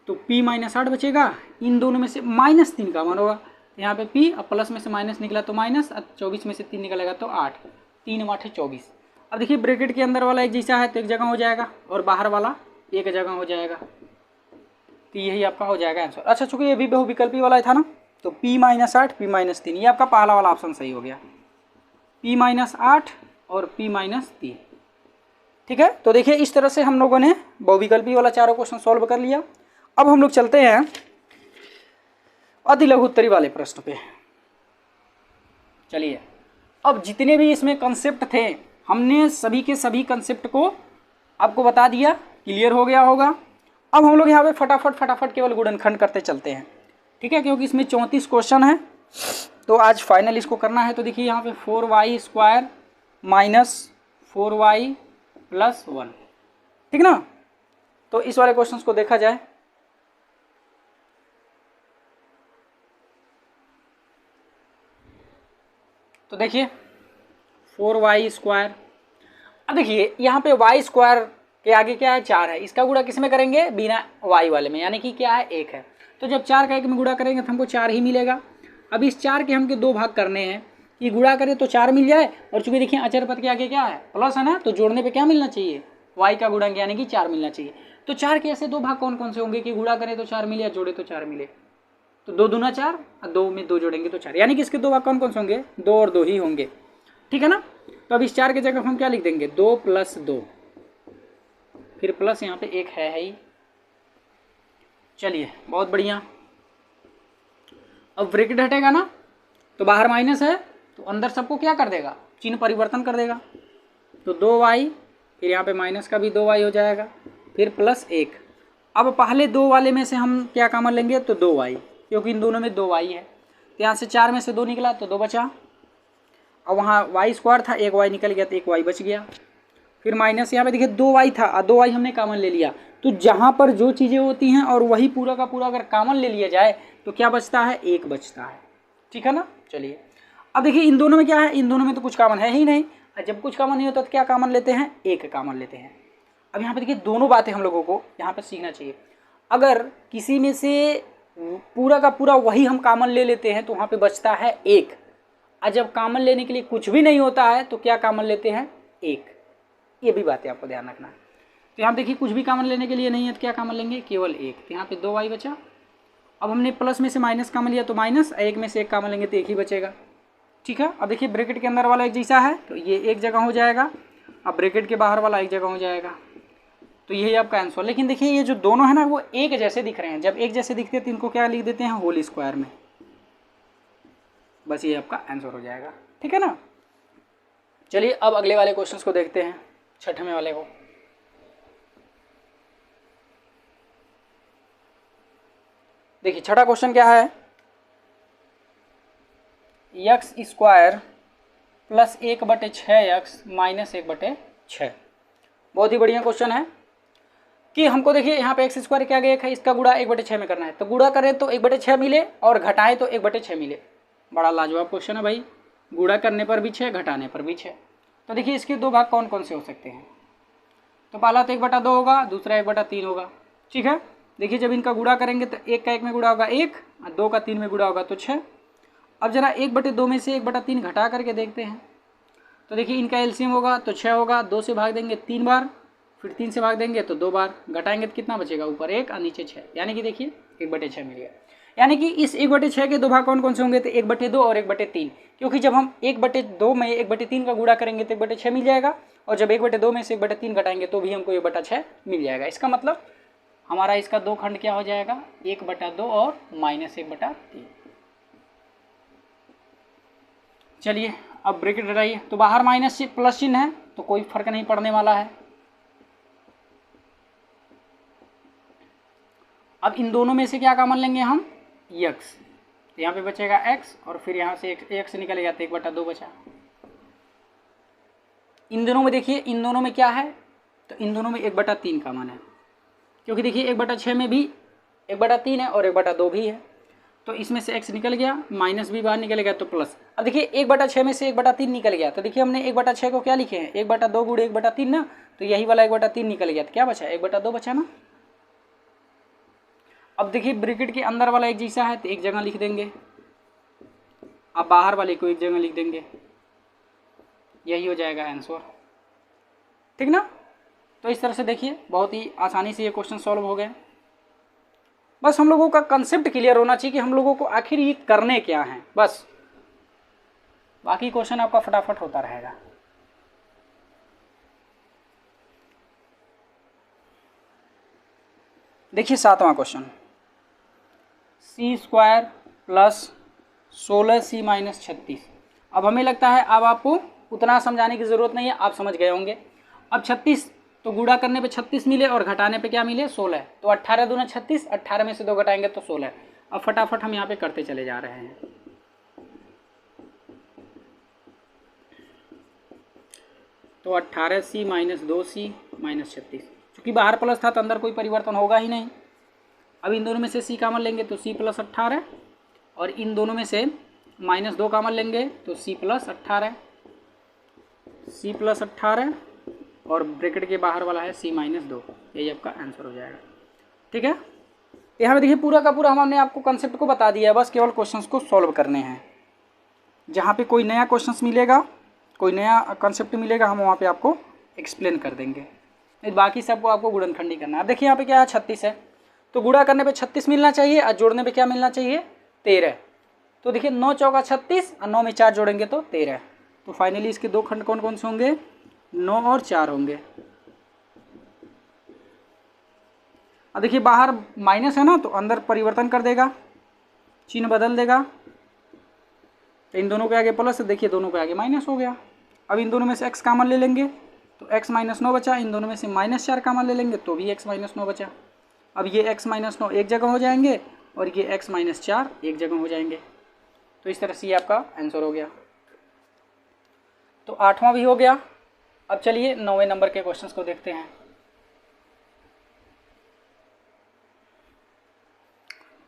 तो p माइनस 8 बचेगा। इन दोनों में से -3 कॉमन होगा, यहाँ पे p, अब प्लस में से माइनस निकला तो माइनस, अब 24 में से 3 निकलेगा तो 8, 3 8 24। अब देखिए ब्रैकेट के अंदर वाला एक जैसा है तो एक जगह हो जाएगा और बाहर वाला एक जगह हो जाएगा, तो यही आपका हो जाएगा आंसर। अच्छा चूंकि ये भी बहुविकल्पी वाला था ना, तो p माइनस 8 p माइनस 3, ये आपका पहला वाला ऑप्शन सही हो गया, p माइनस 8 और p माइनस 3। ठीक है, तो देखिए इस तरह से हम लोगों ने बहुविकल्पी वाला चारों क्वेश्चन सॉल्व कर लिया। अब हम लोग चलते हैं अति लघु उत्तरी वाले प्रश्न पे। चलिए, अब जितने भी इसमें कंसेप्ट थे हमने सभी के सभी कंसेप्ट को आपको बता दिया, क्लियर हो गया होगा। अब हम लोग यहाँ पे फटाफट केवल गुणनखंड करते चलते हैं, ठीक है, क्योंकि इसमें 34 क्वेश्चन है तो आज फाइनल इसको करना है। तो देखिए यहाँ पे 4y² माइनस 4y प्लस 1, ठीक ना। तो इस वाले क्वेश्चंस को देखा जाए। तो देखिए 4y², अब देखिए यहाँ पे y² के आगे क्या है, 4 है, इसका गुणा किस में करेंगे, बिना y वाले में, यानी कि क्या है, 1 है। तो जब 4 का 1 में गुणा करेंगे तो हमको 4 ही मिलेगा। अब इस 4 के हमके 2 भाग करने हैं कि गुणा करें तो 4 मिल जाए, और चूंकि देखिए अचर पद के आगे क्या है, प्लस है ना, तो जोड़ने पे क्या मिलना चाहिए, y का गुणक यानी कि 4 मिलना चाहिए। तो 4 के ऐसे 2 भाग कौन कौन से होंगे कि गुणा करें तो 4 मिले या जोड़े तो 4 मिले, तो 2 दूना 4 और 2 में 2 जोड़ेंगे तो 4, यानी कि इसके 2 भाग कौन कौन से होंगे, 2 और 2 ही होंगे, ठीक है ना। तो अब इस 4 की जगह हम क्या लिख देंगे, 2 + 2, फिर प्लस यहाँ पे 1 है ही। चलिए बहुत बढ़िया। अब ब्रैकेट हटेगा ना, तो बाहर माइनस है तो अंदर सबको क्या कर देगा, चिन्ह परिवर्तन कर देगा। तो 2y, फिर यहाँ पे माइनस का भी 2y हो जाएगा, फिर प्लस 1। अब पहले 2 वाले में से हम क्या कॉमन लेंगे, तो 2y, क्योंकि इन दोनों में 2y है। तो यहाँ से 4 में से 2 निकला तो 2 बचा। अब वहाँ y² था, 1y निकल गया तो 1y बच गया। फिर माइनस यहाँ पे देखिए 2y था और 2y हमने कॉमन ले लिया। तो जहाँ पर जो चीज़ें होती हैं और वही पूरा का पूरा अगर कॉमन ले लिया जाए तो क्या बचता है, 1 बचता है, ठीक है ना। चलिए अब देखिए इन दोनों में क्या है, इन दोनों में तो कुछ कॉमन है ही नहीं, और जब कुछ कॉमन नहीं होता तो क्या कॉमन लेते हैं, 1 कॉमन लेते हैं। अब यहाँ पे देखिए दोनों बातें हम लोगों को यहाँ पे सीखना चाहिए। अगर किसी में से पूरा का पूरा वही हम कॉमन ले लेते हैं तो वहाँ पे बचता है 1, और जब कॉमन लेने के लिए कुछ भी नहीं होता है तो क्या कॉमन लेते हैं, 1। ये भी बातें आपको ध्यान रखना है। तो यहाँ देखिए कुछ भी कॉमन लेने के लिए नहीं है तो क्या कॉमन लेंगे, केवल 1। तो यहाँ पे 2y बचा। अब हमने प्लस में से माइनस कॉमन लिया तो माइनस, 1 में से 1 कॉमन लेंगे तो 1 ही बचेगा, ठीक है। अब देखिए ब्रैकेट के अंदर वाला एक जैसा है तो ये एक जगह हो जाएगा, अब ब्रैकेट के बाहर वाला एक जगह हो जाएगा, तो यही आपका आंसर। लेकिन देखिए ये जो दोनों है ना वो एक जैसे दिख रहे हैं, जब एक जैसे दिखते हैं तो इनको क्या लिख देते हैं, होल स्क्वायर में, बस ये आपका आंसर हो जाएगा, ठीक है ना। चलिए अब अगले वाले क्वेश्चंस को देखते हैं, छठवें वाले को। देखिए छठा क्वेश्चन क्या है, x² प्लस 1/6x माइनस 1/6। बहुत ही बढ़िया क्वेश्चन है कि हमको देखिए यहाँ पे x² क्या गया है, इसका गुणा 1/6 में करना है। तो गुणा करें तो 1/6 मिले और घटाएं तो 1/6 मिले। बड़ा लाजवाब क्वेश्चन है भाई, गुणा करने पर भी 6, घटाने पर भी 6। तो देखिए इसके 2 भाग कौन कौन से हो सकते हैं, तो पहला तो 1/2 होगा, दूसरा 1/3 होगा, ठीक है। देखिए जब इनका गुणा करेंगे तो 1 का 1 में गुणा होगा 1, और 2 का 3 में गुणा होगा तो 6। अब जरा 1/2 में से 1/3 घटा करके देखते हैं। तो देखिए इनका एलसीएम होगा तो 6 होगा, 2 से भाग देंगे 3 बार, फिर 3 से भाग देंगे तो 2 बार, घटाएंगे तो कितना बचेगा, ऊपर 1 और नीचे 6, यानी कि देखिए 1/6 मिल गया। यानी कि इस 1/6 के 2 भाग कौन कौन से होंगे, तो 1/2 और 1/3, क्योंकि जब हम 1/2 में 1/3 का गुणा करेंगे तो 1/6 मिल जाएगा, और जब 1/2 में से 1/3 घटाएंगे तो भी हमको 1/6 मिल जाएगा। इसका मतलब हमारा इसका 2 खंड क्या हो जाएगा, 1/2 और -1/3। चलिए अब ब्रैकेट हटाइए, तो बाहर माइनस प्लस चिन्ह है तो कोई फर्क नहीं पड़ने वाला है। अब इन दोनों में से क्या कॉमन लेंगे हम, x, तो यहाँ पे बचेगा x और फिर यहाँ से x निकल गया तो 1/2 बचा। इन दोनों में देखिए, इन दोनों में क्या है, तो इन दोनों में 1/3 कॉमन है, क्योंकि देखिए 1/6 में भी 1/3 है और 1/2 भी है, तो इसमें से x निकल गया, माइनस भी बाहर निकल गया तो प्लस। अब देखिए 1/6 में से 1/3 निकल गया, तो देखिए हमने 1/6 को क्या लिखे हैं, 1/2 गुणे 1/3 ना, तो यही वाला 1/3 निकल गया, तो क्या बचा, 1/2 बचा ना। अब देखिए ब्रैकेट के अंदर वाला एक जैसा है तो एक जगह लिख देंगे, अब बाहर वाले को एक जगह लिख देंगे, यही हो जाएगा आंसर, ठीक ना। तो इस तरह से देखिए बहुत ही आसानी से ये क्वेश्चन सॉल्व हो गए। बस हम लोगों का कंसेप्ट क्लियर होना चाहिए कि हम लोगों को आखिर ये करने क्या है, बस बाकी क्वेश्चन आपका फटाफट होता रहेगा। देखिए 7वां question, c² plus 16c minus 36। अब हमें लगता है अब आपको उतना समझाने की ज़रूरत नहीं है, आप समझ गए होंगे। अब 36 तो गुणा करने पे 36 मिले और घटाने पे क्या मिले, 16, तो 18 दूना 36, 18 में से 2 घटाएंगे तो 16। अब फटाफट हम यहाँ पे करते चले जा रहे हैं। तो 18c माइनस 2c माइनस 36, चूँकि बाहर प्लस था तो अंदर कोई परिवर्तन होगा ही नहीं। अब इन दोनों में से c कॉमन लेंगे तो c प्लस 18, और इन दोनों में से माइनस 2 कॉमन लेंगे तो c प्लस 18, c प्लस 18 और ब्रैकेट के बाहर वाला है c माइनस 2, यही आपका आंसर हो जाएगा, ठीक है। यहाँ पे देखिए पूरा का पूरा हमने आपको कंसेप्ट को बता दिया है, बस केवल क्वेश्चंस को सॉल्व करने हैं। जहाँ पे कोई नया क्वेश्चंस मिलेगा, कोई नया कंसेप्ट मिलेगा, हम वहाँ पे आपको एक्सप्लेन कर देंगे, बाकी सबको आपको गुणनखंड ही करना है। अब देखिए यहाँ पे क्या है, 36 है, तो गुणा करने पे 36 मिलना चाहिए और जोड़ने पे क्या मिलना चाहिए, 13। तो देखिए 9 चौका 36 और 9 में 4 जोड़ेंगे तो 13। तो फाइनली इसके दो खंड कौन कौन से होंगे, 9 और 4 होंगे। अब देखिए बाहर माइनस है ना, तो अंदर परिवर्तन कर देगा, चिन्ह बदल देगा, तो इन दोनों के आगे प्लस, देखिए दोनों के आगे माइनस हो गया। अब इन दोनों में से x कॉमन ले लेंगे तो x माइनस 9 बचा, इन दोनों में से -4 कॉमन ले लेंगे तो भी x माइनस 9 बचा। अब ये x माइनस 9 एक जगह हो जाएंगे और ये x माइनस 4 एक जगह हो जाएंगे, तो इस तरह से ये आपका आंसर हो गया। तो 8वां भी हो गया। अब चलिए 9वें नंबर के क्वेश्चंस को देखते हैं।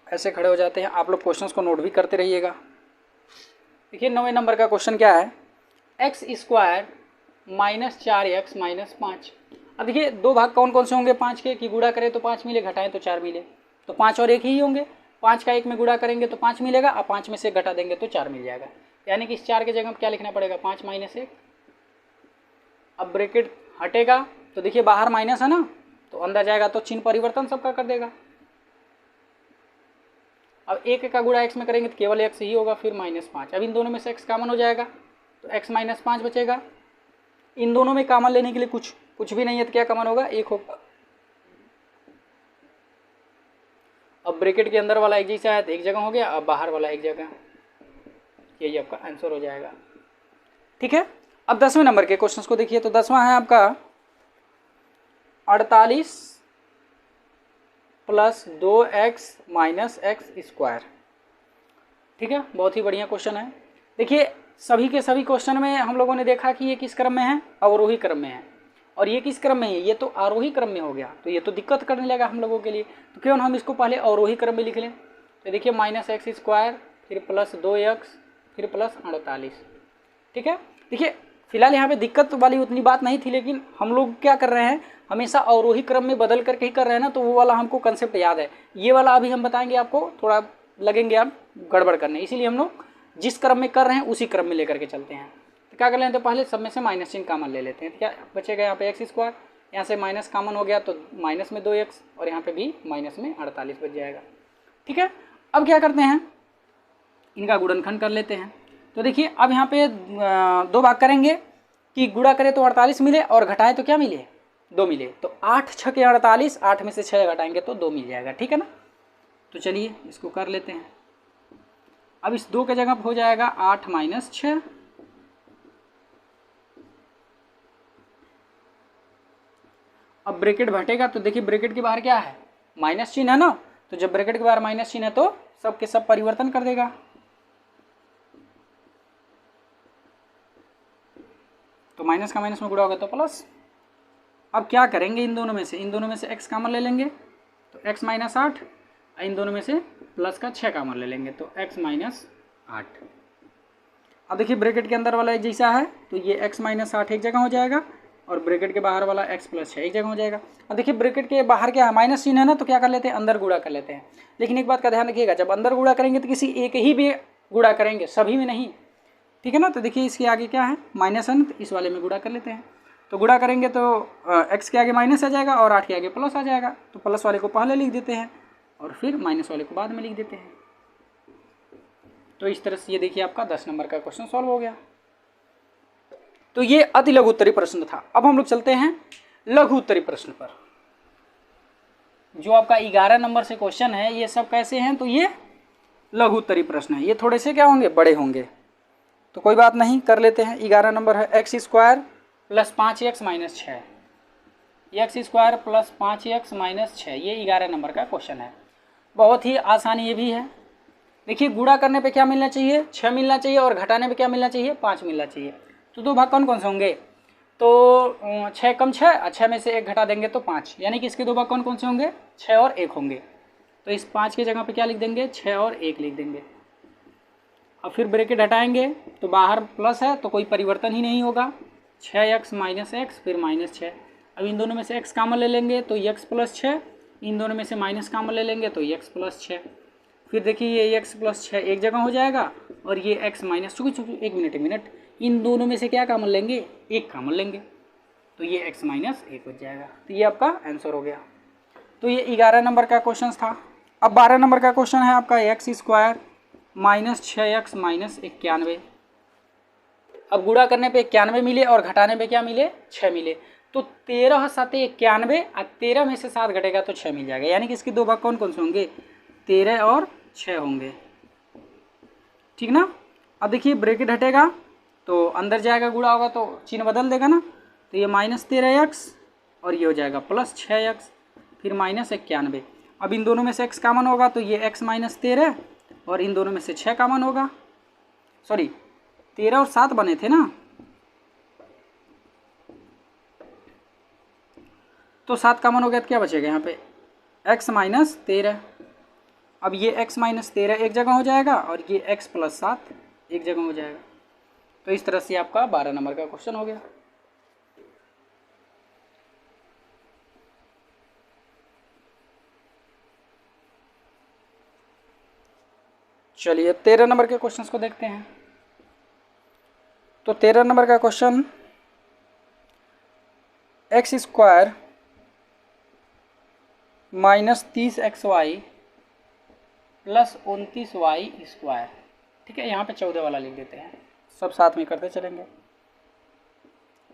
ऐसे खड़े हो जाते हैं, आप लोग क्वेश्चंस को नोट भी करते रहिएगा। देखिए 9वें नंबर का क्वेश्चन क्या है, x² माइनस 4x माइनस 5। अब देखिए दो भाग कौन कौन से होंगे 5 के, कि गुणा करें तो 5 मिले, घटाएं तो 4 मिले, तो 5 और 1 ही होंगे। 5 का 1 में गुणा करेंगे तो 5 मिलेगा, और 5 में से घटा देंगे तो 4 मिल जाएगा, यानी कि इस 4 के जगह क्या लिखना पड़ेगा, 5 माइनस 1। अब ब्रैकेट हटेगा तो देखिए बाहर माइनस है ना, तो अंदर जाएगा तो चिन्ह परिवर्तन सबका कर देगा। अब 1 का गुणा x में करेंगे तो केवल x ही होगा, फिर -5। अब इन दोनों में से x कॉमन हो जाएगा तो x माइनस 5 बचेगा। इन दोनों में कॉमन लेने के लिए कुछ भी नहीं है, तो क्या कॉमन होगा, 1 होगा। अब ब्रैकेट के अंदर वाला एक जैसा है तो एक जगह हो गया, अब बाहर वाला एक जगह, यही आपका आंसर हो जाएगा, ठीक है। अब 10वें नंबर के क्वेश्चंस को देखिए। तो 10वां है आपका 48 प्लस 2x माइनस x², ठीक है। बहुत ही बढ़िया क्वेश्चन है। देखिए सभी के सभी क्वेश्चन में हम लोगों ने देखा कि ये किस क्रम में है, अवरोही क्रम में है, और ये किस क्रम में है, ये तो आरोही क्रम में हो गया, तो ये तो दिक्कत करने लगा हम लोगों के लिए। तो क्यों हम इसको पहले अवरोही क्रम में लिख लें। तो देखिए -x² फिर प्लस 2x फिर प्लस 48, ठीक है। देखिए फिलहाल यहाँ पे दिक्कत वाली उतनी बात नहीं थी, लेकिन हम लोग क्या कर रहे हैं, हमेशा अवरोही क्रम में बदल करके ही कर रहे हैं ना, तो वो वाला हमको कंसेप्ट याद है। ये वाला अभी हम बताएंगे आपको, थोड़ा लगेंगे आप गड़बड़ करने, इसीलिए हम लोग जिस क्रम में कर रहे हैं उसी क्रम में लेकर के चलते हैं। तो क्या कर लेते हैं, पहले सब में से माइनस चिन्ह कॉमन ले लेते हैं। तो क्या बचेगा यहाँ पे x², यहाँ से माइनस कॉमन हो गया तो माइनस में 2x, और यहाँ पे भी माइनस में 48 बच जाएगा, ठीक है। अब क्या करते हैं, इनका गुणनखंड कर लेते हैं। तो देखिए अब यहाँ पे 2 भाग करेंगे, कि गुणा करें तो 48 मिले और घटाएं तो क्या मिले, 2 मिले। तो 8 6 के 48, 8 में से 6 घटाएंगे तो 2 मिल जाएगा, ठीक है ना। तो चलिए इसको कर लेते हैं। अब इस 2 के जगह हो जाएगा 8 माइनस 6, अब ब्रैकेट घटेगा तो देखिए ब्रैकेट के बाहर क्या है, माइनस चिन्ह है ना, तो जब ब्रैकेट के बाहर माइनस चिन्ह है तो सब के सब परिवर्तन कर देगा। तो माइनस का माइनस में गुणा होगा तो प्लस। अब क्या करेंगे, इन दोनों में से x कॉमन ले लेंगे तो x माइनस 8, इन दोनों में से प्लस का 6 कॉमन ले लेंगे तो x माइनस 8। अब देखिए ब्रैकेट के अंदर वाला जैसा है तो ये x माइनस 8 एक जगह हो जाएगा और ब्रैकेट के बाहर वाला x प्लस 6 एक जगह हो जाएगा। अब देखिए ब्रैकेट के बाहर क्या है, माइनस चिन्ह है ना, तो क्या कर लेते हैं, अंदर गुणा कर लेते हैं। लेकिन एक बात का ध्यान रखिएगा, जब अंदर गुणा करेंगे तो किसी एक ही भी गुणा करेंगे, सभी में नहीं, ठीक है ना। तो देखिए इसके आगे क्या है, माइनस है ना, तो इस वाले में गुणा कर लेते हैं। तो गुणा करेंगे तो x के आगे माइनस आ जाएगा और 8 के आगे प्लस आ जाएगा। तो प्लस वाले को पहले लिख देते हैं और फिर माइनस वाले को बाद में लिख देते हैं। तो इस तरह से ये देखिए आपका 10 नंबर का क्वेश्चन सॉल्व हो गया। तो ये अति लघु उत्तरीय प्रश्न था। अब हम लोग चलते हैं लघु उत्तरीय प्रश्न पर। जो आपका 11 नंबर से क्वेश्चन है ये सब कैसे हैं, तो ये लघु उत्तरीय प्रश्न है। ये थोड़े से क्या होंगे, बड़े होंगे, तो कोई बात नहीं, कर लेते हैं। 11 नंबर है x square plus 5x minus 6, x square plus 5x minus 6, ये 11 नंबर का क्वेश्चन है। बहुत ही आसान ये भी है। देखिए गुणा करने पे क्या मिलना चाहिए, 6 मिलना चाहिए और घटाने पे क्या मिलना चाहिए, 5 मिलना चाहिए। तो दो भाग कौन कौन से होंगे, तो 6 कम 6, 6 में से 1 घटा देंगे तो 5, यानी कि इसके दो भाग कौन कौन से होंगे, 6 और 1 होंगे। तो इस 5 की जगह पे क्या लिख देंगे, 6 और 1 लिख देंगे। अब फिर ब्रैकेट हटाएंगे तो बाहर प्लस है तो कोई परिवर्तन ही नहीं होगा, 6x माइनस एक्स फिर माइनस 6। अब इन दोनों में से x कॉमन ले लेंगे तो x प्लस 6, इन दोनों में से माइनस कॉमन ले लेंगे तो x प्लस 6। फिर देखिए ये x प्लस 6 एक जगह हो जाएगा और ये x माइनस चूँकि एक मिनट, इन दोनों में से क्या कॉमन लेंगे, 1 कॉमन लेंगे तो ये x माइनस 1 हो जाएगा। तो ये आपका आंसर हो गया। तो ये 11 नंबर का क्वेश्चन था। अब 12 नंबर का क्वेश्चन है आपका x square minus 6x minus 91। अब गुणा करने पे 91 मिले और घटाने पे क्या मिले, 6 मिले। तो 13 7 91 और 13 में से 7 घटेगा तो 6 मिल जाएगा, यानी कि इसके दो भाग कौन कौन से होंगे, 13 और 6 होंगे, ठीक ना। अब देखिए ब्रैकेट हटेगा तो अंदर जाएगा, गुणा होगा तो चिन्ह बदल देगा ना। तो ये माइनस 13x और ये हो जाएगा प्लस 6x फिर माइनस 91। अब इन दोनों में से x कॉमन होगा तो ये x माइनस 13 और इन दोनों में से 6 कॉमन होगा, सॉरी 13 और 7 बने थे ना, तो 7 कॉमन हो गया तो क्या बचेगा यहाँ पे, x माइनस 13। अब ये x माइनस 13 एक जगह हो जाएगा और ये x प्लस 7 एक जगह हो जाएगा। तो इस तरह से आपका 12 नंबर का क्वेश्चन हो गया। चलिए 13 नंबर के क्वेश्चंस को देखते हैं। तो 13 नंबर का question, x square minus 30xy plus 29y square, ठीक है। यहाँ पे 14 वाला लिख देते हैं, सब साथ में करते चलेंगे।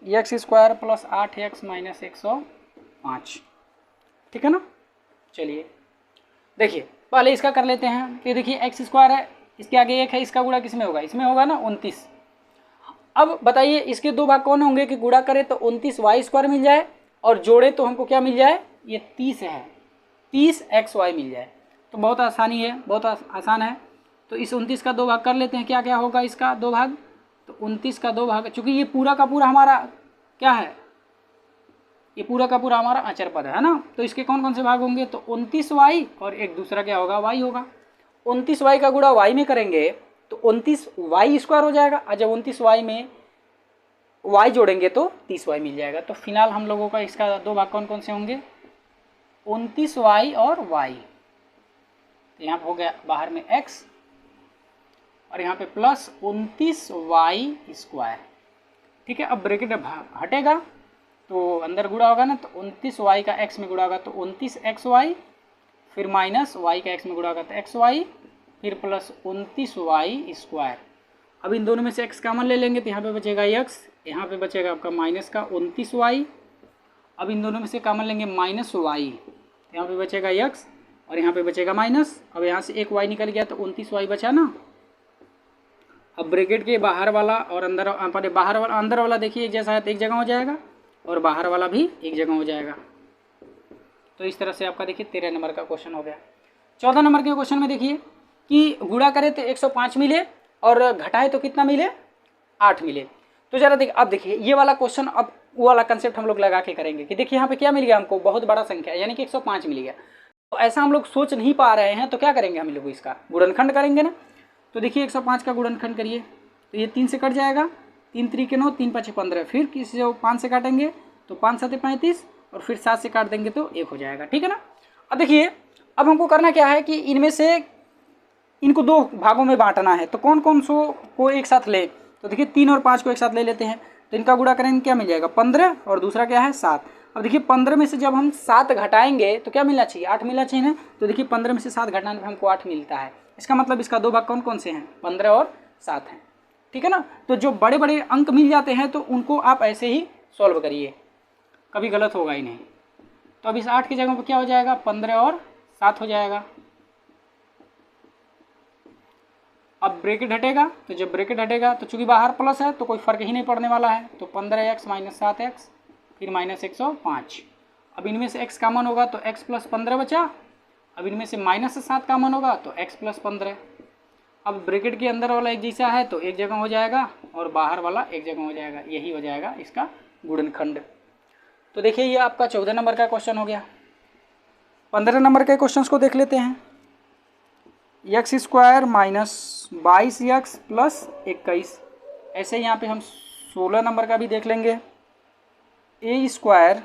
X square plus 8x minus 105, ठीक है ना। चलिए देखिए पहले इसका कर लेते हैं। तो देखिए एक्स स्क्वायर है, इसके आगे 1 है, इसका गुणा किस में होगा, इसमें होगा ना 29। अब बताइए इसके दो भाग कौन होंगे कि गुणा करें तो 29y स्क्वायर मिल जाए और जोड़े तो हमको क्या मिल जाए, ये 30 है, 30xy मिल जाए। तो बहुत आसानी है, बहुत आसान है। तो इस 29 का 2 भाग कर लेते हैं, क्या क्या होगा इसका 2 भाग, तो 29 का 2 भाग, चूँकि ये पूरा का पूरा हमारा क्या है, ये पूरा का पूरा हमारा अचर पद है ना। तो इसके कौन कौन से भाग होंगे, तो 29y और एक दूसरा क्या होगा, y होगा। 29y का गुणा y में करेंगे तो 29y स्क्वायर हो जाएगा और जब 29y में y जोड़ेंगे तो 30y मिल जाएगा। तो फिलहाल हम लोगों का इसका 2 भाग कौन कौन से होंगे, 29y और y। तो यहाँ पे हो गया बाहर में x और यहाँ पे प्लस 29y स्क्वायर, ठीक है। अब ब्रैकेट हटेगा तो अंदर गुणा होगा ना, तो 29y का x में गुणा होगा तो 29xy फिर माइनस y का x में गुणा होगा तो xy फिर प्लस 29y स्क्वायर। अब इन दोनों में से x कॉमन ले लेंगे तो यहाँ पे बचेगा x, यहाँ पे बचेगा आपका माइनस का 29y। अब इन दोनों में से कॉमन लेंगे माइनस y, यहाँ पे बचेगा x और यहाँ पे बचेगा माइनस। अब यहाँ से एक y निकल गया तो 29y बचा ना। अब ब्रैकेट के बाहर वाला और अंदर बाहर वाला अंदर वाला देखिए एक जैसा है तो एक जगह हो जाएगा और बाहर वाला भी एक जगह हो जाएगा। तो इस तरह से आपका देखिए 13 नंबर का क्वेश्चन हो गया। 14 नंबर के क्वेश्चन में देखिए कि गुणा करें तो 105 मिले और घटाए तो कितना मिले, 8 मिले। तो जरा देखिए, अब देखिए ये वाला क्वेश्चन, अब वो वाला कंसेप्ट हम लोग लगा के करेंगे कि देखिए यहाँ पे क्या मिल गया हमको, बहुत बड़ा संख्या यानी कि 105 मिल गया। तो ऐसा हम लोग सोच नहीं पा रहे हैं तो क्या करेंगे, हम लोग इसका गुणनखंड करेंगे ना। तो देखिए 105 का गुणनखंड करिए तो ये 3 से कट जाएगा, 3 3 9, 3 5 15, फिर किसी 5 से काटेंगे तो 5 7 35 और फिर 7 से काट देंगे तो 1 हो जाएगा, ठीक है ना। अब देखिए अब हमको करना क्या है कि इनमें से इनको 2 भागों में बांटना है। तो कौन कौन सो को एक साथ ले, तो देखिए 3 और 5 को एक साथ ले लेते हैं। तो इनका गुणा करेंगे क्या मिल जाएगा, 15 और दूसरा क्या है 7। अब देखिए 15 में से जब हम 7 घटाएंगे तो क्या मिलना चाहिए, 8 मिलना चाहिए ना। तो देखिए 15 में से 7 घटाने पर हमको 8 मिलता है। इसका मतलब इसका 2 भाग कौन कौन से हैं, 15 और 7 हैं, ठीक है ना। तो जो बड़े बड़े अंक मिल जाते हैं तो उनको आप ऐसे ही सॉल्व करिए, कभी गलत होगा ही नहीं। तो अब इस 8 की जगह पर क्या हो जाएगा, 15 और 7 हो जाएगा। अब ब्रैकेट हटेगा, तो जब ब्रैकेट हटेगा तो चूंकि बाहर प्लस है तो कोई फर्क ही नहीं पड़ने वाला है। तो 15x - 7x फिर -105। अब इनमें से x कॉमन होगा तो x + 15 बचा। अब इनमें से -7 कॉमन होगा तो x + 15। अब ब्रैकेट के अंदर वाला एक जैसा है तो एक जगह हो जाएगा और बाहर वाला एक जगह हो जाएगा, यही हो जाएगा इसका गुणनखंड। तो देखिए ये आपका 14 नंबर का क्वेश्चन हो गया। 15 नंबर के क्वेश्चंस को देख लेते हैं। x² - 22x + 21। ऐसे यहाँ पे हम 16 नंबर का भी देख लेंगे, a²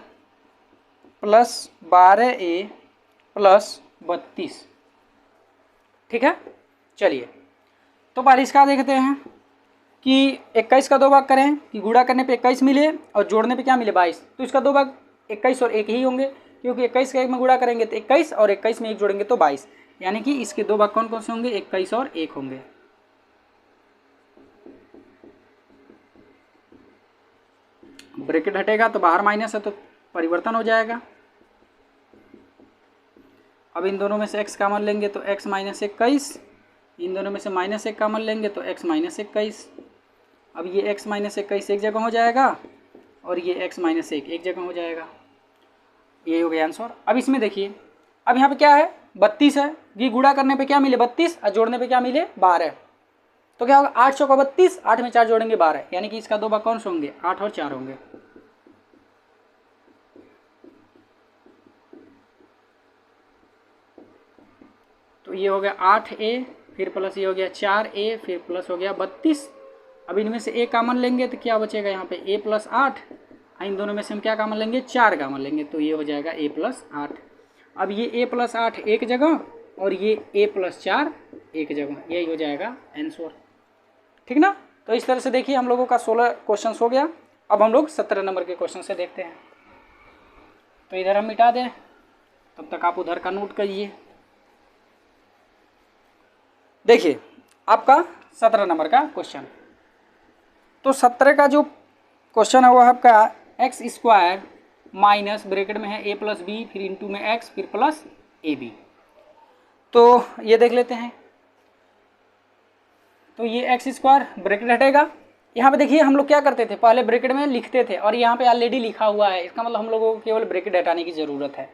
+ 12a + 32, ठीक है। चलिए तो पहले इसका देखते हैं कि 21 का 2 भाग करें कि गुणा करने पे 21 मिले और जोड़ने पे क्या मिले 22। तो इसका 2 भाग 21 और 1 ही होंगे, क्योंकि 21 का 1 में गुणा करेंगे तो 21 और 21 में 1 जोड़ेंगे तो 22, यानी कि इसके 2 भाग कौन कौन से होंगे, 21 और 1 होंगे। ब्रैकेट हटेगा तो बाहर माइनस है तो परिवर्तन हो जाएगा। अब इन दोनों में से x कॉमन लेंगे तो x - 21, इन दोनों में से -1 कॉमन लेंगे तो x - 21। अब ये x - 21 एक जगह हो जाएगा और ये x - 1 एक जगह हो जाएगा, ये हो गया आंसर। अब इसमें देखिए, अब यहाँ पे क्या है 32 है, ये गुणा करने पे क्या मिले 32 और जोड़ने पे क्या मिले 12। तो क्या होगा 8 चौका 32, 8 में 4 जोड़ेंगे 12, यानी कि इसका 2 भाग कौन से होंगे, 8 और 4 होंगे। तो ये हो गया 8a, फिर प्लस ये हो गया 4a, फिर प्लस हो गया 32। अब इनमें से a कॉमन लेंगे तो क्या बचेगा यहाँ पे a + 8, इन दोनों में से हम क्या कॉमन लेंगे 4 कॉमन लेंगे तो ये हो जाएगा a + 8। अब ये a + 8 एक जगह और ये a + 4 एक जगह, यही हो जाएगा आंसर, ठीक ना। तो इस तरह से देखिए हम लोगों का 16 क्वेश्चन हो गया। अब हम लोग 17 नंबर के क्वेश्चन से देखते हैं। तो इधर हम मिटा दें, तब तक आप उधर का नोट करिए। देखिए आपका 17 नंबर का क्वेश्चन, तो 17 का जो क्वेश्चन है वो आपका x² माइनस ब्रैकेट में है a + b, फिर इंटू में x, फिर प्लस ab। तो ये देख लेते हैं। तो ये x² ब्रैकेट हटेगा, यहाँ पे देखिए हम लोग क्या करते थे पहले ब्रैकेट में लिखते थे और यहाँ पे ऑलरेडी लिखा हुआ है, इसका मतलब हम लोगों को केवल ब्रैकेट हटाने की ज़रूरत है।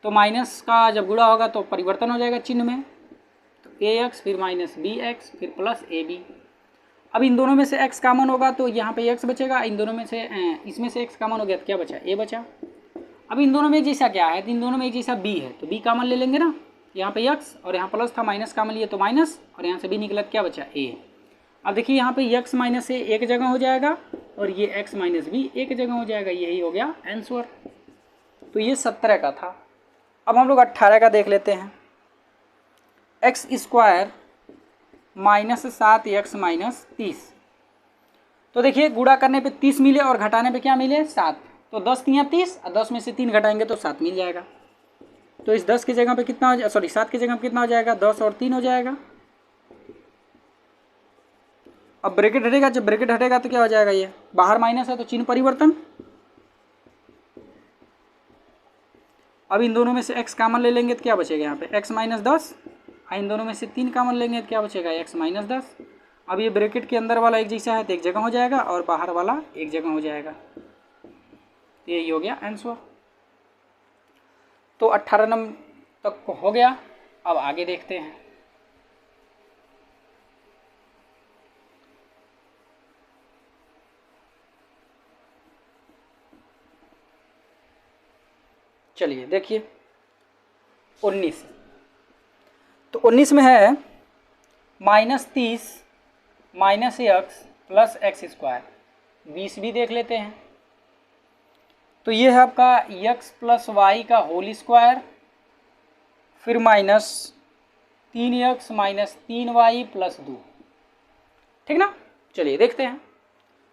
तो माइनस का जब गुणा होगा तो परिवर्तन हो जाएगा चिन्ह में, तो ax फिर -bx फिर प्लस ab। अब इन दोनों में से x कॉमन होगा तो यहाँ पे x बचेगा, इन दोनों में से इसमें से x कॉमन हो गया तो क्या बचा a बचा। अब इन दोनों में एक जैसा क्या है, तो इन दोनों में एक जैसा b है तो b कॉमन ले लेंगे ना, यहाँ पे x और यहाँ प्लस था माइनस कॉमन लिए तो माइनस और यहाँ से b निकला क्या बचा a। अब देखिए यहाँ पे x - a एक जगह हो जाएगा और ये x - b एक जगह हो जाएगा, यही हो गया आंसर। तो ये 17 का था। अब हम लोग 18 का देख लेते हैं। x² -7x - 30। तो देखिए गुणा करने पे 30 मिले और घटाने पे क्या मिले 7, तो 10 × 30 और 10 में से 3 घटाएंगे तो 7 मिल जाएगा। तो इस 10 की जगह पे कितना हो जाएगा, सॉरी 7 की जगह पे कितना हो जाएगा, 10 और 3 हो जाएगा। अब ब्रैकेट हटेगा, जब ब्रैकेट हटेगा तो क्या हो जाएगा, ये बाहर माइनस है तो चिन्ह परिवर्तन। अब इन दोनों में से x कॉमन ले लेंगे तो क्या बचेगा यहाँ पे x - 10, इन दोनों में से 3 कॉमन लेंगे तो क्या बचेगा x - 10। अब ये ब्रैकेट के अंदर वाला एक जैसा है तो एक जगह हो जाएगा और बाहर वाला एक जगह हो जाएगा, तो यही हो गया आंसर। तो 18 नंबर तक हो गया। अब आगे देखते हैं। चलिए देखिए 19, तो 19 में है -30 minus x plus x square, 20 भी देख लेते हैं। तो ये है आपका x प्लस वाई का होल स्क्वायर, फिर -3x माइनस 3y प्लस 2, ठीक ना। चलिए देखते हैं,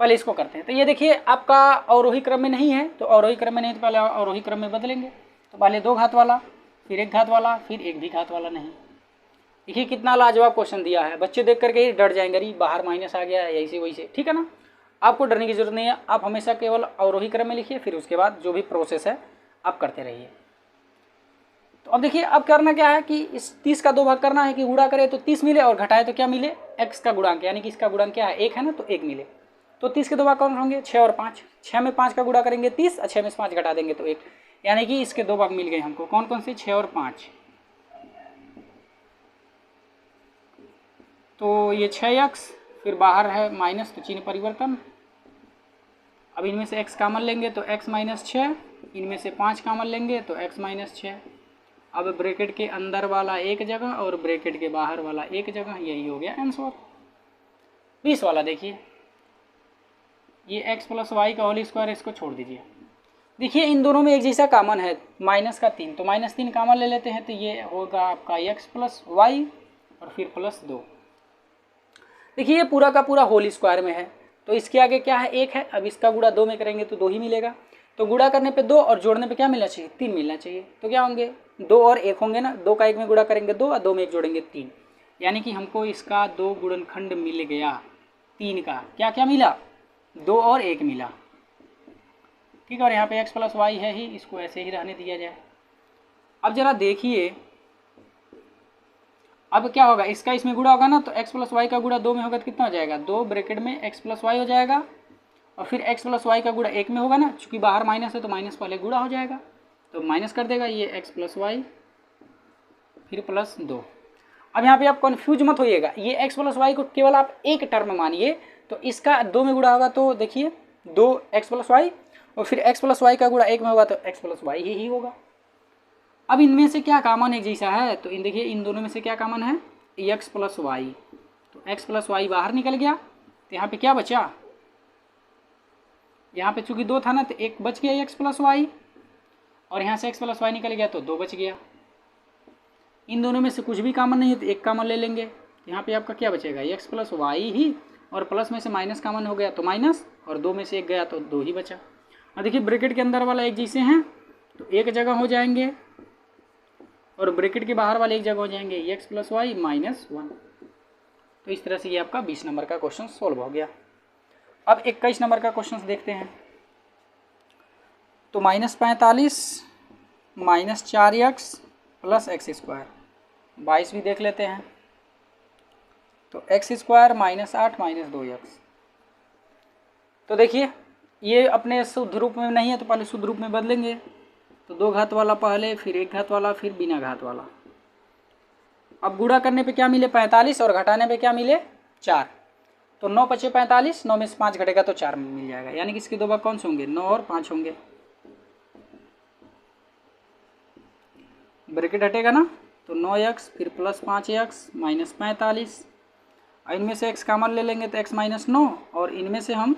पहले इसको करते हैं। तो ये देखिए आपका अवरोही क्रम में नहीं है, तो अवरोही क्रम में नहीं तो पहले अवरोही क्रम में बदलेंगे। तो पहले 2 घात वाला, फिर 1 घात वाला, फिर 1 भी घात वाला नहीं। देखिए कितना लाजवाब क्वेश्चन दिया है, बच्चे देख करके ही डर जाएंगे, अरे बाहर माइनस आ गया है, ऐसे वैसे, ठीक है ना। आपको डरने की जरूरत नहीं है, आप हमेशा केवल अवरोही क्रम में लिखिए, फिर उसके बाद जो भी प्रोसेस है आप करते रहिए। तो अब देखिए अब करना क्या है कि इस 30 का 2 भाग करना है कि गुणा करे तो 30 मिले और घटाए तो क्या मिले, x का गुणांक, यानी कि इसका गुणांक क्या है 1 है ना, तो 1 मिले। तो 30 के 2 भाग कौन होंगे, 6 और 5, 6 में 5 का गुणा करेंगे 30 और 6 में 5 घटा देंगे तो 1, यानी कि इसके 2 भाग मिल गए हमको। कौन कौन से, 6 और 5। तो ये 6x, फिर बाहर है माइनस तो चिन्ह परिवर्तन। अब इनमें से x कॉमन लेंगे तो x माइनस 6, इनमें से 5 कॉमन लेंगे तो x माइनस 6। अब ब्रैकेट के अंदर वाला एक जगह और ब्रैकेट के बाहर वाला एक जगह, यही हो गया आंसर। 20 वाला देखिए, ये x प्लस वाई का होल स्क्वायर, इसको छोड़ दीजिए। देखिए इन दोनों में एक जैसा कॉमन है माइनस का 3, तो -3 कॉमन ले लेते हैं, तो ये होगा आपका x प्लस वाई और फिर प्लस 2। देखिए ये पूरा का पूरा होल स्क्वायर में है, तो इसके आगे क्या है 1 है। अब इसका गुणा 2 में करेंगे तो 2 ही मिलेगा, तो गुणा करने पे 2 और जोड़ने पे क्या मिलना चाहिए, 3 मिलना चाहिए। तो क्या होंगे 2 और 1 होंगे ना, 2 का 1 में गुणा करेंगे 2 और 2 में 1 जोड़ेंगे 3, यानी कि हमको इसका 2 गुणनखंड मिल गया 3 का। क्या क्या मिला, 2 और 1 मिला, ठीक है। और यहाँ पे x प्लस वाई है ही, इसको ऐसे ही रहने दिया जाए। अब जरा देखिए अब क्या होगा, इसका इसमें गुणा होगा ना, तो x प्लस वाई का गुणा 2 में होगा तो कितना हो जाएगा, 2 ब्रैकेट में x प्लस वाई हो जाएगा, और फिर x प्लस वाई का गुणा 1 में होगा ना, चूंकि बाहर माइनस है तो माइनस पहले गुणा हो जाएगा, तो माइनस कर देगा ये x प्लस वाई फिर प्लस 2। अब यहाँ पे आप कन्फ्यूज मत होइएगा, ये x प्लस वाई को केवल आप एक टर्म मानिए, तो इसका 2 में गुणा होगा तो देखिए 2x प्लस वाई, और फिर x प्लस वाई का गुणा 1 में होगा तो x प्लस वाई ही होगा। अब इनमें से क्या कॉमन एक जैसा है, तो इन देखिए इन दोनों में से क्या कॉमन है, x प्लस वाई, तो x प्लस वाई बाहर निकल गया, तो यहाँ पे क्या बचा, यहाँ पे चूंकि 2 था ना तो 1 बच गया x प्लस वाई, और यहाँ से x प्लस वाई निकल गया तो 2 बच गया। इन दोनों में से कुछ भी कॉमन नहीं है तो 1 कॉमन ले लेंगे, तो यहाँ पे आपका क्या बचेगा x प्लस वाई ही, और प्लस में से माइनस कॉमन हो गया तो माइनस, और 2 में से 1 गया तो 2 ही बचा। और देखिए ब्रैकेट के अंदर वाला एक जैसे हैं तो एक जगह हो जाएंगे, और ब्रैकेट के बाहर वाले एक जगह हो जाएंगे x प्लस वाई माइनस 1। तो इस तरह से ये आपका 20 नंबर का क्वेश्चन सॉल्व हो गया। अब 21 नंबर का क्वेश्चन देखते हैं। तो -45 minus 4x plus x square, 22 भी देख लेते हैं। तो एक्स स्क्वायर -8 माइनस 2x। तो देखिए ये अपने शुद्ध रूप में नहीं है तो पहले शुद्ध रूप में बदलेंगे, तो 2 घात वाला पहले, फिर 1 घात वाला, फिर बिना घात वाला। अब गुणा करने पे क्या मिले 45 और घटाने पे क्या मिले 4, तो 9 बचे 45, 9 में से 5 घटेगा तो 4 मिल जाएगा, यानी कि इसके 2 भाग कौन से होंगे, 9 और 5 होंगे। ब्रैकेट हटेगा ना, तो 9x फिर प्लस 5x माइनस 45, इनमें से x कॉमन ले लेंगे तो x माइनस 9, और इनमें से हम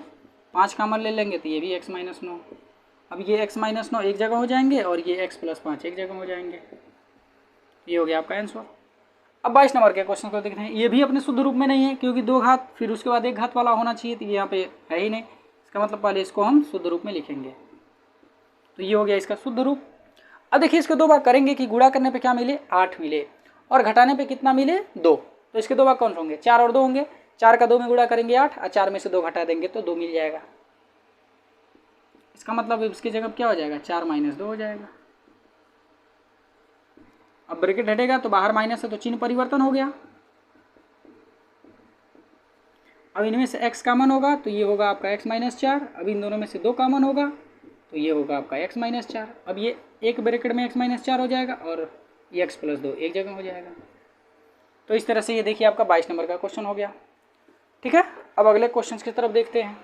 5 कॉमन ले लेंगे तो ये भी x माइनस 9। अब ये x माइनस 9 एक जगह हो जाएंगे और ये x प्लस 5 एक जगह हो जाएंगे। ये हो गया आपका आंसर। अब 22 नंबर के क्वेश्चन को देखते हैं। ये भी अपने शुद्ध रूप में नहीं है क्योंकि 2 घात फिर उसके बाद 1 घात वाला होना चाहिए, तो ये यहाँ पे है ही नहीं, इसका मतलब पहले इसको हम शुद्ध रूप में लिखेंगे। तो ये हो गया इसका शुद्ध रूप। अब देखिए इसके 2 भाग करेंगे कि गुणा करने पे क्या मिले 8 मिले, और घटाने पे कितना मिले 2, तो इसके 2 भाग कौन होंगे 4 और 2 होंगे। 4 का 2 में गुणा करेंगे 8, और 4 में से 2 घटा देंगे तो 2 मिल जाएगा। इसका मतलब इसकी जगह क्या हो जाएगा 4 माइनस 2 हो जाएगा। अब ब्रैकेट हटेगा तो बाहर माइनस है तो चिन्ह परिवर्तन हो गया। अब इनमें से x कॉमन होगा तो ये होगा आपका x माइनस 4। अब इन दोनों में से 2 कॉमन होगा तो ये होगा आपका x माइनस 4। अब ये एक ब्रैकेट में x माइनस 4 हो जाएगा और एक्स प्लस 2 एक जगह हो जाएगा। तो इस तरह से ये देखिए आपका 22 नंबर का क्वेश्चन हो गया। ठीक है, अब अगले क्वेश्चन की तरफ देखते हैं।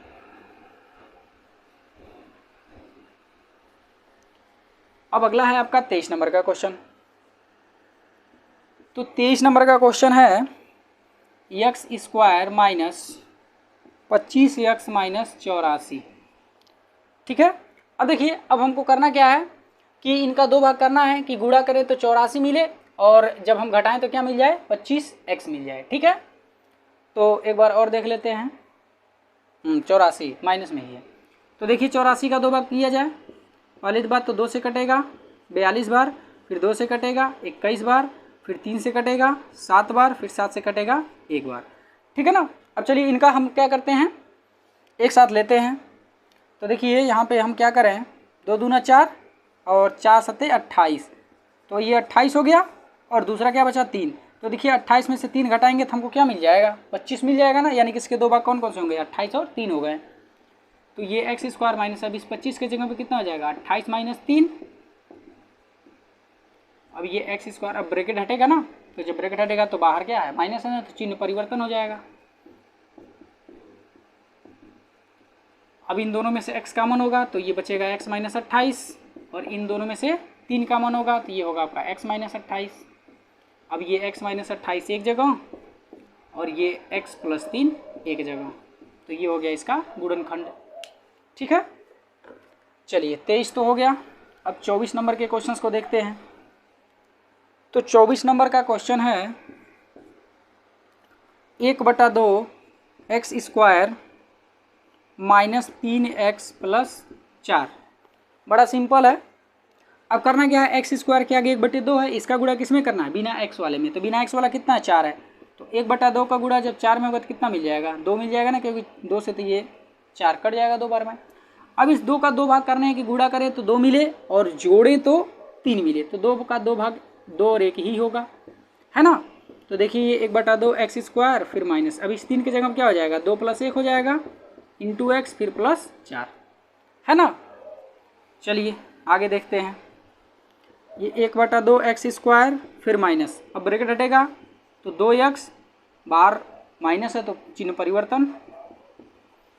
अब अगला है आपका 23 नंबर का क्वेश्चन। तो 23 नंबर का क्वेश्चन है x square minus 25x minus 84। ठीक है, अब देखिए अब हमको करना क्या है कि इनका दो भाग करना है कि गुणा करें तो 84 मिले और जब हम घटाएं तो क्या मिल जाए 25x मिल जाए। ठीक है, तो एक बार और देख लेते हैं। 84 माइनस में ही है, तो देखिए 84 का दो भाग किया जाए। पहली बात तो 2 से कटेगा 42 बार, फिर 2 से कटेगा 21 बार, फिर 3 से कटेगा 7 बार, फिर 7 से कटेगा 1 बार। ठीक है ना। अब चलिए इनका हम क्या करते हैं, एक साथ लेते हैं। तो देखिए यहाँ पे हम क्या करें, 2 दूना 4 और 4 सत्ते 28, तो ये 28 हो गया और दूसरा क्या बचा 3। तो देखिए 28 में से 3 घटाएंगे तो हमको क्या मिल जाएगा 25 मिल जाएगा ना, यानी कि इसके दो भाग कौन कौन से होंगे 28 और 3 हो गए। तो ये एक्स स्क्वायर माइनस अब इस 25 के जगह पे कितना हो जाएगा 28 माइनस 3। अब ये एक्स स्क्वायर, अब ब्रैकेट हटेगा ना, तो जब ब्रैकेट हटेगा तो बाहर क्या है माइनस है ना, तो चिन्ह परिवर्तन हो जाएगा। अब इन दोनों में से x कॉमन होगा तो ये बचेगा x माइनस 28 और इन दोनों में से 3 कॉमन होगा तो ये होगा आपका x माइनस 28। अब ये x माइनस 28 एक जगह और ये x प्लस 3 एक जगह, तो ये हो गया इसका गुणनखंड। ठीक है, चलिए 23 तो हो गया। अब 24 नंबर के क्वेश्चंस को देखते हैं। तो 24 नंबर का क्वेश्चन है 1/2 x square minus 3x plus 4। बड़ा सिंपल है। अब करना क्या है, एक्स स्क्वायर के आगे 1/2 है, इसका गुणा किस में करना है बिना x वाले में, तो बिना x वाला कितना है 4 है, तो 1/2 का गुणा जब 4 में होगा तो कितना मिल जाएगा 2 मिल जाएगा ना, क्योंकि 2 से तो ये 4 कट जाएगा 2 बार में। अब इस 2 का 2 भाग करने हैं कि गुणा करें तो 2 मिले और जोड़े तो 3 मिले, तो 2 का 2 भाग 2 और 1 ही होगा, है ना। तो देखिए ये 1/2 एक्स स्क्वायर फिर माइनस, अब इस 3 की जगह क्या हो जाएगा 2 + 1 हो जाएगा इंटू एक्स फिर प्लस 4, है ना। चलिए आगे देखते हैं। ये 1/2 एक्स स्क्वायर फिर माइनस, अब ब्रैकेट हटेगा तो 2x, बाहर माइनस है तो चिन्ह परिवर्तन।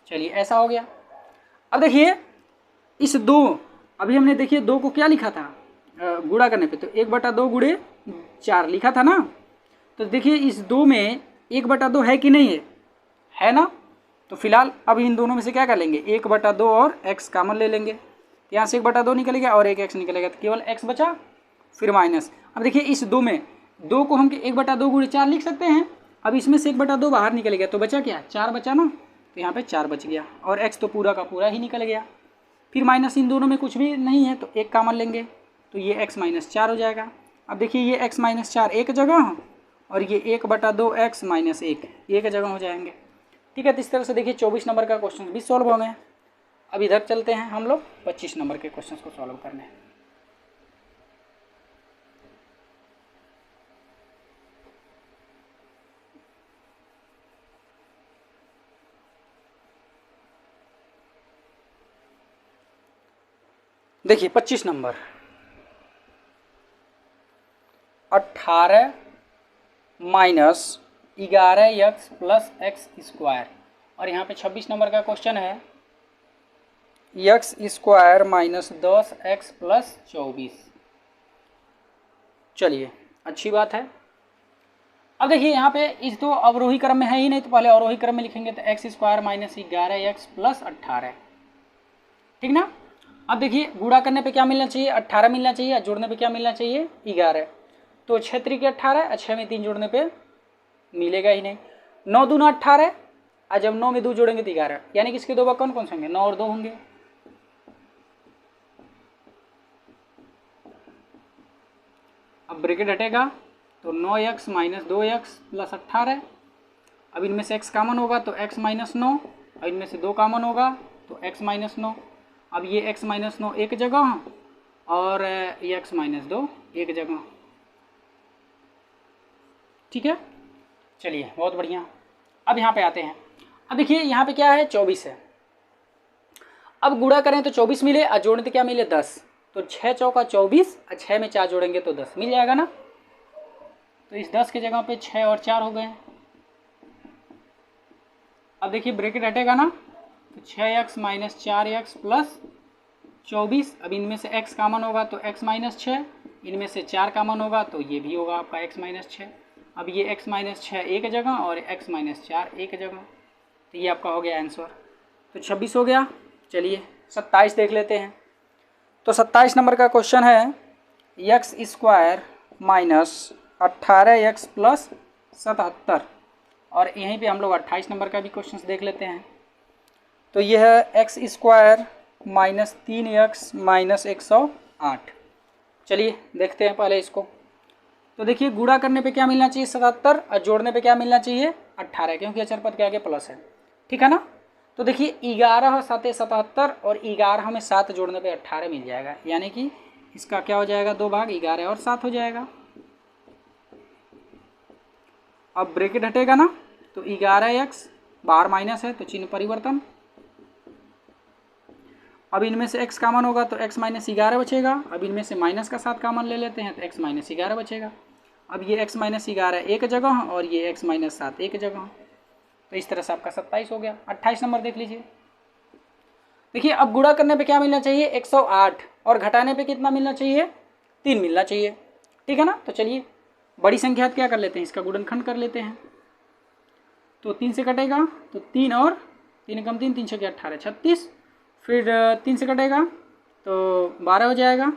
चलिए ऐसा हो गया। अब देखिए इस 2, अभी हमने देखिए 2 को क्या लिखा था गुणा करने पे, तो 1/2 गुणे 4 लिखा था ना। तो देखिए इस 2 में 1/2 है कि नहीं है ना। तो फिलहाल अब इन दोनों में से क्या कर लेंगे 1/2 और x कॉमन ले लेंगे, यहाँ से 1/2 निकलेगा और 1x निकलेगा, तो केवल x बचा फिर माइनस। अब देखिए इस 2 में 2 को हम 1/2 गुणे 4 लिख सकते हैं। अब इसमें से 1/2 बाहर निकल गया तो बचा क्या 4 बचा ना, तो यहाँ पे 4 बच गया और x तो पूरा का पूरा ही निकल गया। फिर माइनस इन दोनों में कुछ भी नहीं है तो 1 कॉमन लेंगे तो ये x माइनस 4 हो जाएगा। अब देखिए ये x माइनस 4 एक जगह और ये 1/2 x माइनस 1 एक जगह हो जाएंगे। ठीक है, तो इस तरह से देखिए 24 नंबर का क्वेश्चन भी सॉल्व हो गए। अब इधर चलते हैं हम लोग 25 नंबर के क्वेश्चन को सॉल्व करने। देखिए 25 number 18 minus 11x plus x square, और यहाँ पे 26 नंबर का क्वेश्चन है x square minus 10x plus 24। चलिए अच्छी बात है। अब देखिए यहाँ पे इस तो अवरोही क्रम में है ही नहीं, तो पहले अवरोही क्रम में लिखेंगे तो x square minus 11x plus 18, ठीक ना। अब देखिए गुणा करने पे क्या मिलना चाहिए 18 मिलना चाहिए, और जोड़ने पे क्या मिलना चाहिए 11, तो 6 3 के 18, 6 में 3 जोड़ने पे मिलेगा ही नहीं। 9 दूना 18, और जब 9 में 2 जोड़ेंगे तो 11, यानी कि इसके दो भाग कौन कौन से होंगे 9 और 2 होंगे। अब ब्रैकेट हटेगा तो 9x माइनस 2x प्लस 18। अब इनमें से x कॉमन होगा तो x माइनस 9, और इनमें से 2 कॉमन होगा तो x माइनस 9। अब ये x माइनस 9 एक जगह और ये x माइनस 2 एक जगह, ठीक है। चलिए बहुत बढ़िया। अब यहाँ पे आते हैं। अब देखिए यहाँ पे क्या है 24 है। अब गुणा करें तो 24 मिले, और जोड़ने तो क्या मिले 10, तो 6 चौका 24 और 6 में 4 जोड़ेंगे तो 10 मिल जाएगा ना। तो इस 10 के जगह पे 6 और 4 हो गए। अब देखिए ब्रैकेट हटेगा ना, तो 6x माइनस 4x प्लस 24। अब इनमें से x कॉमन होगा तो x माइनस 6, इनमें से 4 कॉमन होगा तो ये भी होगा आपका x माइनस 6। अब ये x माइनस 6 एक जगह और x माइनस 4 एक जगह, तो ये आपका हो गया आंसर। तो 26 हो गया। चलिए 27 देख लेते हैं। तो 27 नंबर का क्वेश्चन है x square minus 18x plus 77, और यहीं पे हम लोग 28 नंबर का भी क्वेश्चन देख लेते हैं। तो यह है x square minus 3x minus 108। चलिए देखते हैं पहले इसको। तो देखिए गुणा करने पे क्या मिलना चाहिए 77, और जोड़ने पे क्या मिलना चाहिए 18, क्योंकि अचर पद के आगे प्लस है, ठीक है ना। तो देखिए 11 7 77 और 11 में 7 जोड़ने पे 18 मिल जाएगा, यानी कि इसका क्या हो जाएगा 2 भाग 11 और 7 हो जाएगा। अब ब्रैकेट हटेगा ना, तो 11x बाहर माइनस है तो चिन्ह परिवर्तन। अब इनमें से x कॉमन होगा तो x माइनस 11 बचेगा। अब इनमें से माइनस का 7 कॉमन ले लेते हैं तो x माइनस 11 बचेगा। अब ये x माइनस 11 एक जगह और ये x माइनस 7 एक जगह, तो इस तरह से आपका 27 हो गया। 28 नंबर देख लीजिए। देखिए अब गुणा करने पे क्या मिलना चाहिए 108, और घटाने पे कितना मिलना चाहिए 3 मिलना चाहिए, ठीक है ना। तो चलिए बड़ी संख्या क्या कर लेते हैं, इसका गुणनखंड कर लेते हैं। तो 3 से कटेगा तो 3 और 3 कम 3 3 6 18 36, फिर 3 से कटेगा तो 12 हो जाएगा,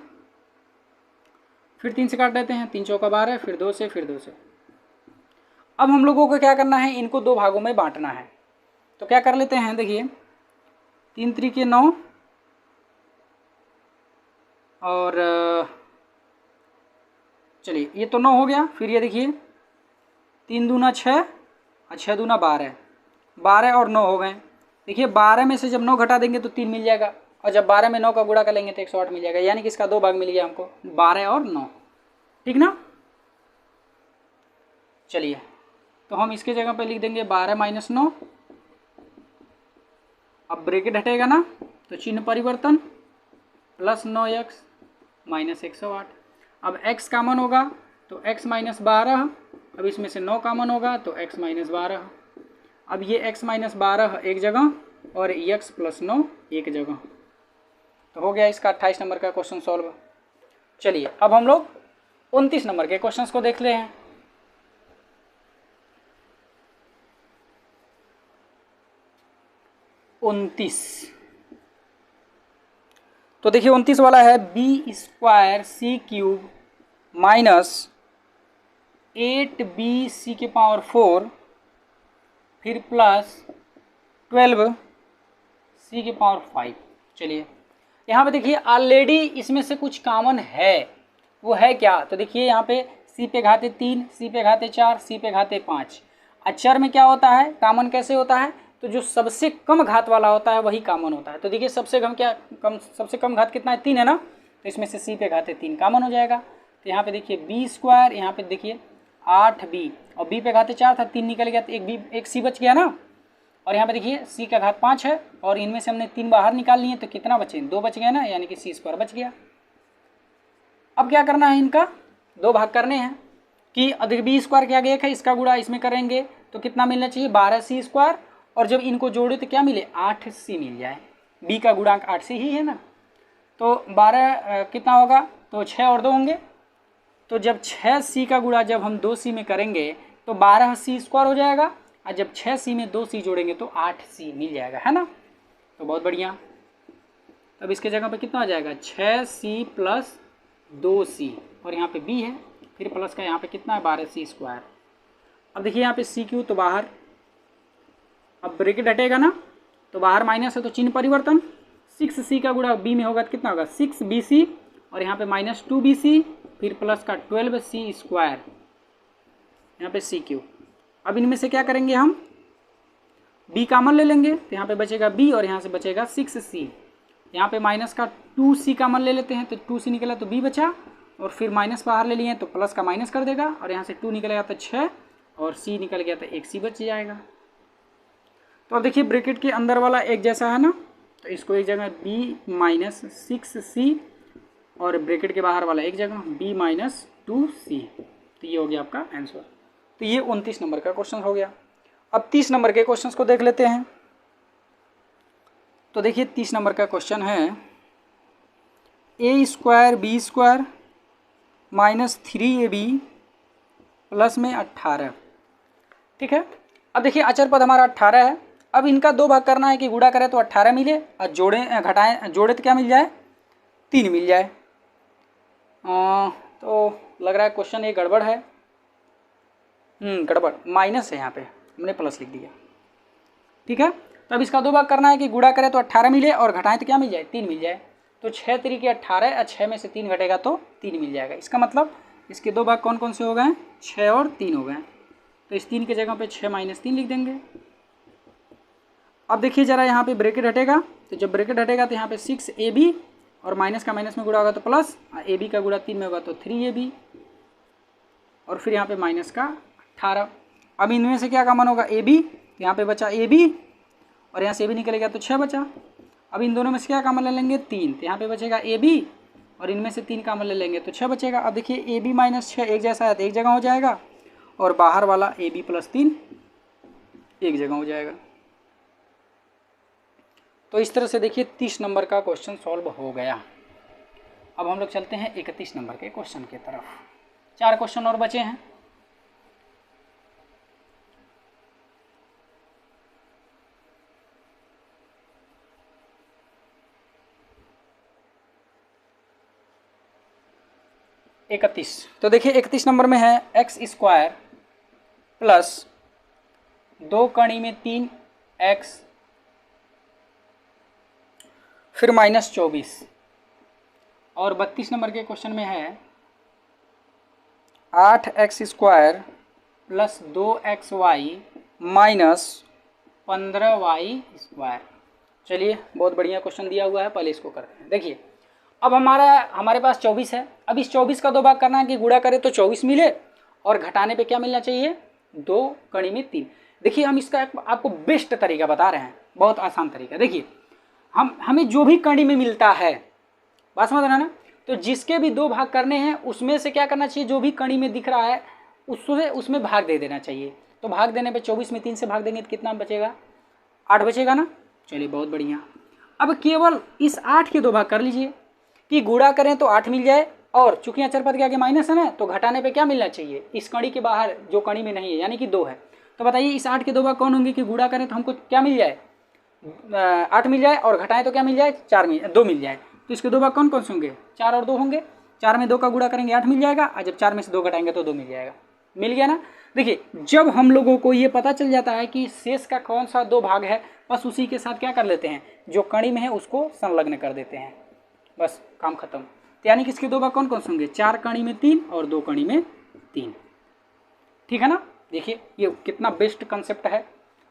फिर 3 से काट देते हैं 3 चौका 12, फिर 2 से, फिर 2 से। अब हम लोगों को क्या करना है, इनको 2 भागों में बांटना है। तो क्या कर लेते हैं, देखिए 3 3 9 और चलिए ये तो 9 हो गया। फिर ये देखिए 3 दूना 6 और 6 दूना 12, 12 और 9 हो गए। देखिए 12 में से जब 9 घटा देंगे तो 3 मिल जाएगा, और जब 12 में 9 का गुणा कर लेंगे तो 108 मिल जाएगा, यानी कि इसका 2 भाग मिल गया हमको 12 और 9, ठीक ना। चलिए तो हम इसके जगह पे लिख देंगे 12 माइनस 9। अब ब्रैकेट हटेगा ना, तो चिन्ह परिवर्तन प्लस 9x माइनस 108। अब x कॉमन होगा तो x माइनस 12, अब इसमें से 9 कॉमन होगा तो x माइनस 12। अब ये x माइनस 12 एक जगह और x प्लस 9 एक जगह, तो हो गया इसका 28 नंबर का क्वेश्चन सॉल्व। चलिए अब हम लोग 29 नंबर के क्वेश्चंस को देख ले हैं। तो देखिए 29 वाला है बी स्क्वायर सी क्यूब माइनस 8bc के पावर 4 फिर प्लस 12c के पावर 5। चलिए यहाँ पे देखिए ऑलरेडी इसमें से कुछ कॉमन है, वो है क्या, तो देखिए यहाँ पे c पे घाते 3, c पे घाते 4, c पे घाते 5। अचर में क्या होता है, कॉमन कैसे होता है, तो जो सबसे कम घात वाला होता है वही कॉमन होता है। तो देखिए सबसे कम घात कितना है 3 है ना, तो इसमें से c पे घाते 3 कॉमन हो जाएगा। तो यहाँ पे देखिए बी स्क्वायर, यहाँ पे देखिए 8b और b पे घाते 4 था, 3 निकल गया तो एक c बच गया ना। और यहाँ पे देखिए c का घात 5 है और इनमें से हमने 3 बाहर निकाल लिए तो कितना बचे 2 बच गए ना, यानी कि c स्क्वायर बच गया। अब क्या करना है, इनका 2 भाग करने हैं कि अधिक बी स्क्वायर के आगे 1 है, इसका गुणा इसमें करेंगे तो कितना मिलना चाहिए 12c स्क्वायर, और जब इनको जोड़े तो क्या मिले 8c मिल जाए। b का गुणांक 8c ही है ना, तो 12 कितना होगा, तो 6 और 2 होंगे। तो जब 6c का गुणा जब हम 2c में करेंगे तो 12c स्क्वायर हो जाएगा, और जब 6c में 2c जोड़ेंगे तो 8c मिल जाएगा, है ना। तो बहुत बढ़िया। अब इसके जगह पे कितना आ जाएगा 6c प्लस 2c, और यहाँ पे b है, फिर प्लस का यहाँ पे कितना है 12c स्क्वायर। अब देखिए यहाँ पे c क्यू तो बाहर, अब ब्रैकेट हटेगा ना, तो बाहर माइनस है तो चिन्ह परिवर्तन। 6c का गुणा b में होगा तो कितना होगा 6bc, और यहाँ पे माइनस 2bc, फिर प्लस का 12c स्क्वायर, यहाँ पे c क्यू। अब इनमें से क्या करेंगे हम, b कॉमन ले लेंगे तो यहाँ पे बचेगा b और यहाँ से बचेगा 6c। यहाँ पे माइनस का 2c कॉमन ले लेते हैं तो 2c निकला तो b बचा, और फिर माइनस बाहर ले लिए तो प्लस का माइनस कर देगा, और यहाँ से 2 निकलेगा तो 6 और c निकल गया तो 1c बच जाएगा। तो अब देखिए ब्रैकेट के अंदर वाला एक जैसा है ना, तो इसको एक जगह b माइनस 6c और ब्रैकेट के बाहर वाला एक जगह b माइनस 2c। तो ये हो गया आपका आंसर। तो ये 29 नंबर का क्वेश्चन हो गया। अब 30 नंबर के क्वेश्चंस को देख लेते हैं। तो देखिए 30 नंबर का क्वेश्चन है a square b square minus 3ab plus में 18। ठीक है, अब देखिए अचर पद हमारा 18 है। अब इनका दो भाग करना है कि गुणा करें तो 18 मिले और घटाएं जोड़े तो क्या मिल जाए, 3 मिल जाए। तो लग रहा है क्वेश्चन ये गड़बड़ है। गड़बड़, माइनस है, यहाँ पे हमने प्लस लिख दिया। ठीक है, तो अब इसका दो भाग करना है कि गुणा करें तो 18 मिले और घटाएं तो क्या मिल जाए, 3 मिल जाए। तो 6 तरीके 18 और 6 में से 3 घटेगा तो 3 मिल जाएगा। इसका मतलब इसके दो भाग कौन कौन से हो गए, 6 और 3 हो गए। तो इस 3 की जगह पे 6 माइनस 3 लिख देंगे। अब देखिए ज़रा यहाँ पे ब्रैकेट हटेगा, तो जब ब्रैकेट हटेगा तो यहाँ पे 6ab और माइनस का माइनस में गुणा होगा तो प्लस, ab का गुणा 3 में होगा तो 3ab और फिर यहाँ पे माइनस का 18। अब इनमें से क्या कॉमन होगा, ab, यहाँ पे बचा ab और यहाँ से ab निकलेगा तो 6 बचा। अब इन दोनों में से क्या कॉमन ले लेंगे, 3, तो यहाँ पे बचेगा ab और इनमें से 3 कॉमन ले लेंगे तो 6 बचेगा। अब देखिए ab माइनस 6 एक जैसा है तो एक जगह हो जाएगा और बाहर वाला ab प्लस 3 एक जगह हो जाएगा। तो इस तरह से देखिए 30 नंबर का क्वेश्चन सॉल्व हो गया। अब हम लोग चलते हैं 31 नंबर के क्वेश्चन की तरफ। 4 क्वेश्चन और बचे हैं। तो देखिए 31 नंबर में है एक्स स्क्वायर प्लस 2 कड़ी में 3x फिर माइनस 24। और 32 नंबर के क्वेश्चन में है 8x square plus 2xy minus 15y square. चलिए बहुत बढ़िया क्वेश्चन दिया हुआ है, पहले इसको करते हैं। देखिए अब हमारे पास 24 है। अब इस 24 का दो भाग करना है कि गुणा करें तो 24 मिले और घटाने पे क्या मिलना चाहिए, 2 कड़ी में 3। देखिए हम इसका आपको बेस्ट तरीका बता रहे हैं, बहुत आसान तरीका। देखिए हमें जो भी कड़ी में मिलता है, बात समझ रहे हैं ना, तो जिसके भी दो भाग करने हैं उसमें से क्या करना चाहिए, जो भी कड़ी में दिख रहा है उसमें भाग दे देना चाहिए। तो भाग देने पे 24 में 3 से भाग देंगे तो कितना बचेगा, 8 बचेगा ना। चलिए बहुत बढ़िया। अब केवल इस 8 के दो भाग कर लीजिए कि गुणा करें तो 8 मिल जाए और चूंकि अचर पद के आगे माइनस है ना, तो घटाने पे क्या मिलना चाहिए, इस कड़ी के बाहर जो कड़ी में नहीं है यानी कि 2 है। तो बताइए इस 8 के दो भाग कौन होंगे कि गुणा करें तो हमको क्या मिल जाए, 8 मिल जाए और घटाएं तो क्या मिल जाए, 2 मिल जाए। तो इसके दो भाग कौन कौन से होंगे, 4 और 2 होंगे। 4 में 2 का गुणा करेंगे 8 मिल जाएगा और जब 4 में से 2 घटाएंगे तो 2 मिल जाएगा। मिल गया ना। देखिए जब हम लोगों को ये पता चल जाता है कि शेष का कौन सा दो भाग है, बस उसी के साथ क्या कर लेते हैं, जो कड़ी में है उसको संलग्न कर देते हैं, बस काम खत्म। तो यानी कि इसके दो भाग कौन कौन से होंगे, 4 कड़ी में 3 और 2 कड़ी में 3। ठीक है ना। देखिए ये कितना बेस्ट कंसेप्ट है।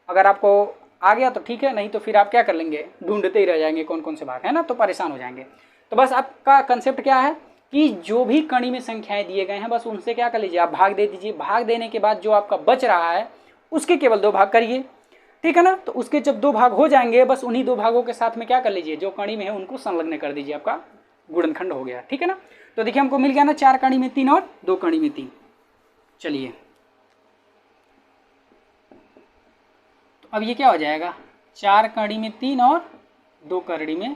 अगर आपको आ गया तो ठीक है, नहीं तो फिर आप क्या कर लेंगे, ढूंढते ही रह जाएंगे कौन कौन से भाग है ना, तो परेशान हो जाएंगे। तो बस आपका कंसेप्ट क्या है कि जो भी कड़ी में संख्याएं दिए गए हैं बस उनसे क्या कर लीजिए, आप भाग दे दीजिए। भाग देने के बाद जो आपका बच रहा है उसके केवल 2 भाग करिए। ठीक है ना। तो उसके जब 2 भाग हो जाएंगे बस उन्हीं 2 भागों के साथ में क्या कर लीजिए, जो कड़ी में है उनको संलग्न कर दीजिए, आपका गुणनखंड हो गया। ठीक है ना। तो देखिए हमको मिल गया ना, 4 कड़ी में 3 और 2 कड़ी में 3। चलिए तो अब ये क्या हो जाएगा, 4 कड़ी में 3 और 2 कड़ी में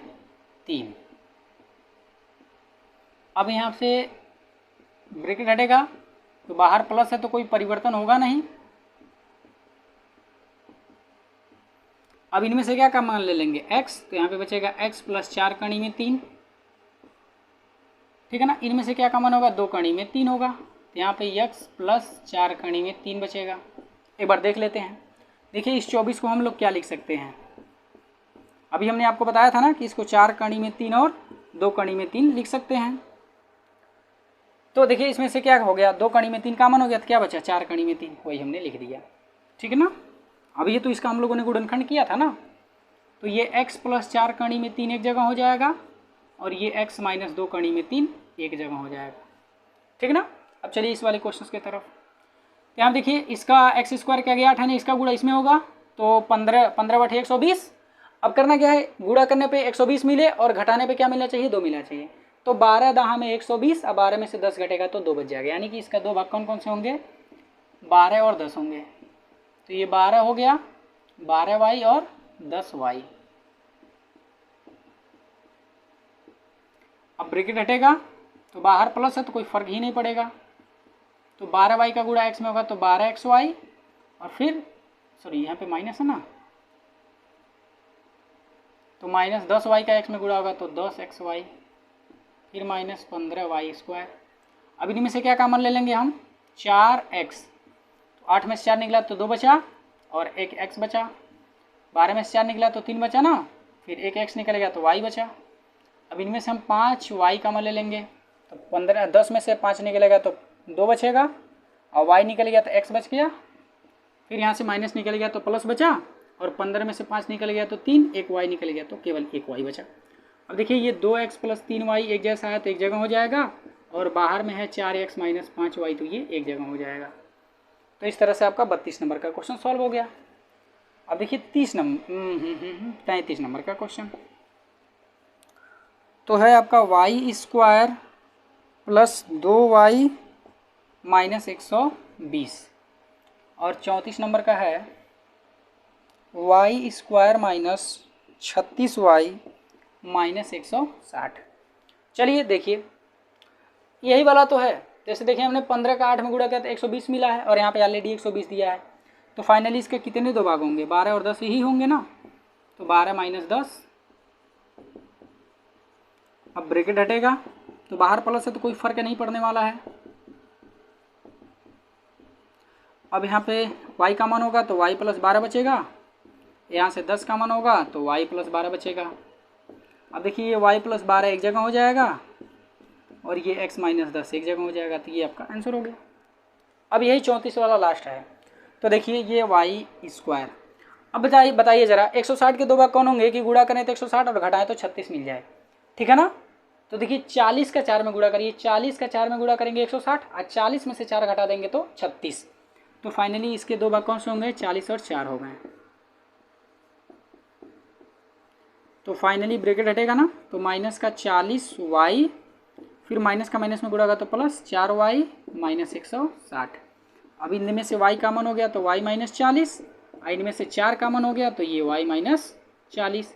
3। अब यहाँ से ब्रैकेट हटेगा तो बाहर प्लस है तो कोई परिवर्तन होगा नहीं। अब इनमें से क्या मान ले लेंगे, x, तो यहाँ पे बचेगा x प्लस 4 कड़ी में 3। ठीक है ना। इनमें से क्या कॉमन होगा, 2 कड़ी में 3 होगा, तो यहाँ पे x प्लस 4 कड़ी में 3 बचेगा। एक बार देख लेते हैं। देखिए इस 24 को हम लोग क्या लिख सकते हैं, अभी हमने आपको बताया था ना कि इसको 4 कड़ी में 3 और 2 कड़ी में 3 लिख सकते हैं। तो देखिए इसमें से क्या हो गया, 2 कड़ी में 3 कॉमन हो गया तो क्या बचा, 4 कड़ी में 3, वही हमने लिख दिया। ठीक है ना। अब ये तो इसका हम लोगों ने गुणनखंड किया था ना, तो ये x प्लस 4 कड़ी में 3 एक जगह हो जाएगा और ये x माइनस 2 कड़ी में 3 एक जगह हो जाएगा। ठीक है ना। अब चलिए इस वाले क्वेश्चन की तरफ। यहाँ देखिए इसका एक्स स्क्वायर क्या गया 8 है ना, इसका गुणा इसमें होगा तो 15 बटे 120। अब करना क्या है, गुणा करने पे 120 मिले और घटाने पे क्या मिलना चाहिए, 2 मिलना चाहिए। तो 12 दहा में 120, अब 12 में से 10 घटेगा तो 2 बच जाएगा, यानी कि इसका 2 भाग कौन कौन से होंगे, 12 और 10 होंगे। तो ये 12 हो गया, 12y और 10y। अब ब्रैकेट हटेगा तो बाहर प्लस है तो कोई फर्क ही नहीं पड़ेगा, तो 12y का गुणा x में होगा तो 12xy, और फिर सॉरी यहाँ पे माइनस है ना, तो माइनस 10y का x में गुणा होगा तो 10xy, फिर माइनस 15y²। अब इनमें से क्या कॉमन ले लेंगे हम, 4x, तो 8 में से 4 निकला तो 2 बचा और एक x बचा, 12 में से 4 निकला तो 3 बचा ना, फिर एक x निकलेगा तो y बचा। अब इनमें से हम 5y कॉमन ले लेंगे, तो 10 में से 5 निकलेगा तो 2 बचेगा, और y निकल गया तो x बच गया, फिर यहाँ से माइनस निकल गया तो प्लस बचा, और 15 में से 5 निकल गया तो 3, एक y निकल गया तो केवल एक y बचा। अब देखिए ये 2x + 3y एक जैसा है तो एक जगह हो जाएगा, और बाहर में है 4x - 5y तो ये एक जगह हो जाएगा। तो इस तरह से आपका 32 नंबर का क्वेश्चन सॉल्व हो गया। अब देखिए 33 नंबर का क्वेश्चन तो है आपका y² + 2y - 120, और 34 नंबर का है y² - 36y - 160। चलिए देखिए यही वाला तो है, जैसे देखिए हमने 15 का 8 में गुणा किया तो 120 मिला है, और यहाँ पे ऑलरेडी 120 दिया है, तो फाइनली इसके कितने 2 भाग होंगे, 12 और 10 ही होंगे ना, तो 12 - 10। अब ब्रैकेट हटेगा तो बाहर प्लस है तो कोई फर्क नहीं पड़ने वाला है। अब यहाँ पे y का मान होगा तो y + 12 बचेगा, यहाँ से 10 का मान होगा तो y + 12 बचेगा। अब देखिए ये y + 12 एक जगह हो जाएगा, और ये x - 10 एक जगह हो जाएगा, तो ये आपका आंसर हो गया। अब यही 34 वाला लास्ट है, तो देखिए ये y²। अब बताइए ज़रा 160 के 2 भाग कौन होंगे कि गुणा करें तो 160 और घटाएं तो 36 मिल जाए, ठीक है ना। तो देखिए 40 का 4 में गुणा करिए, 40 का 4 में गुणा करेंगे 160, और 40 में से 4 घटा देंगे तो 36। तो फाइनली इसके 2 भाग कौन से होंगे, 40 और 4 हो गए। तो फाइनली ब्रैकेट हटेगा ना, तो माइनस का 40y, फिर माइनस का माइनस में गुणा होगा तो प्लस 4y - 160। अब इनमें से y कॉमन हो गया तो y - 40, इनमें से 4 कॉमन हो गया तो ये y - 40।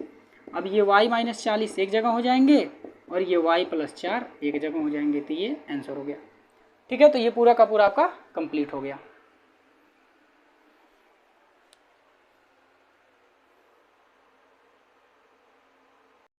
अब ये y - 40 एक जगह हो जाएंगे, और ये y + 4 एक जगह हो जाएंगे, तो ये आंसर हो गया। ठीक है, तो ये पूरा का पूरा आपका कंप्लीट हो गया।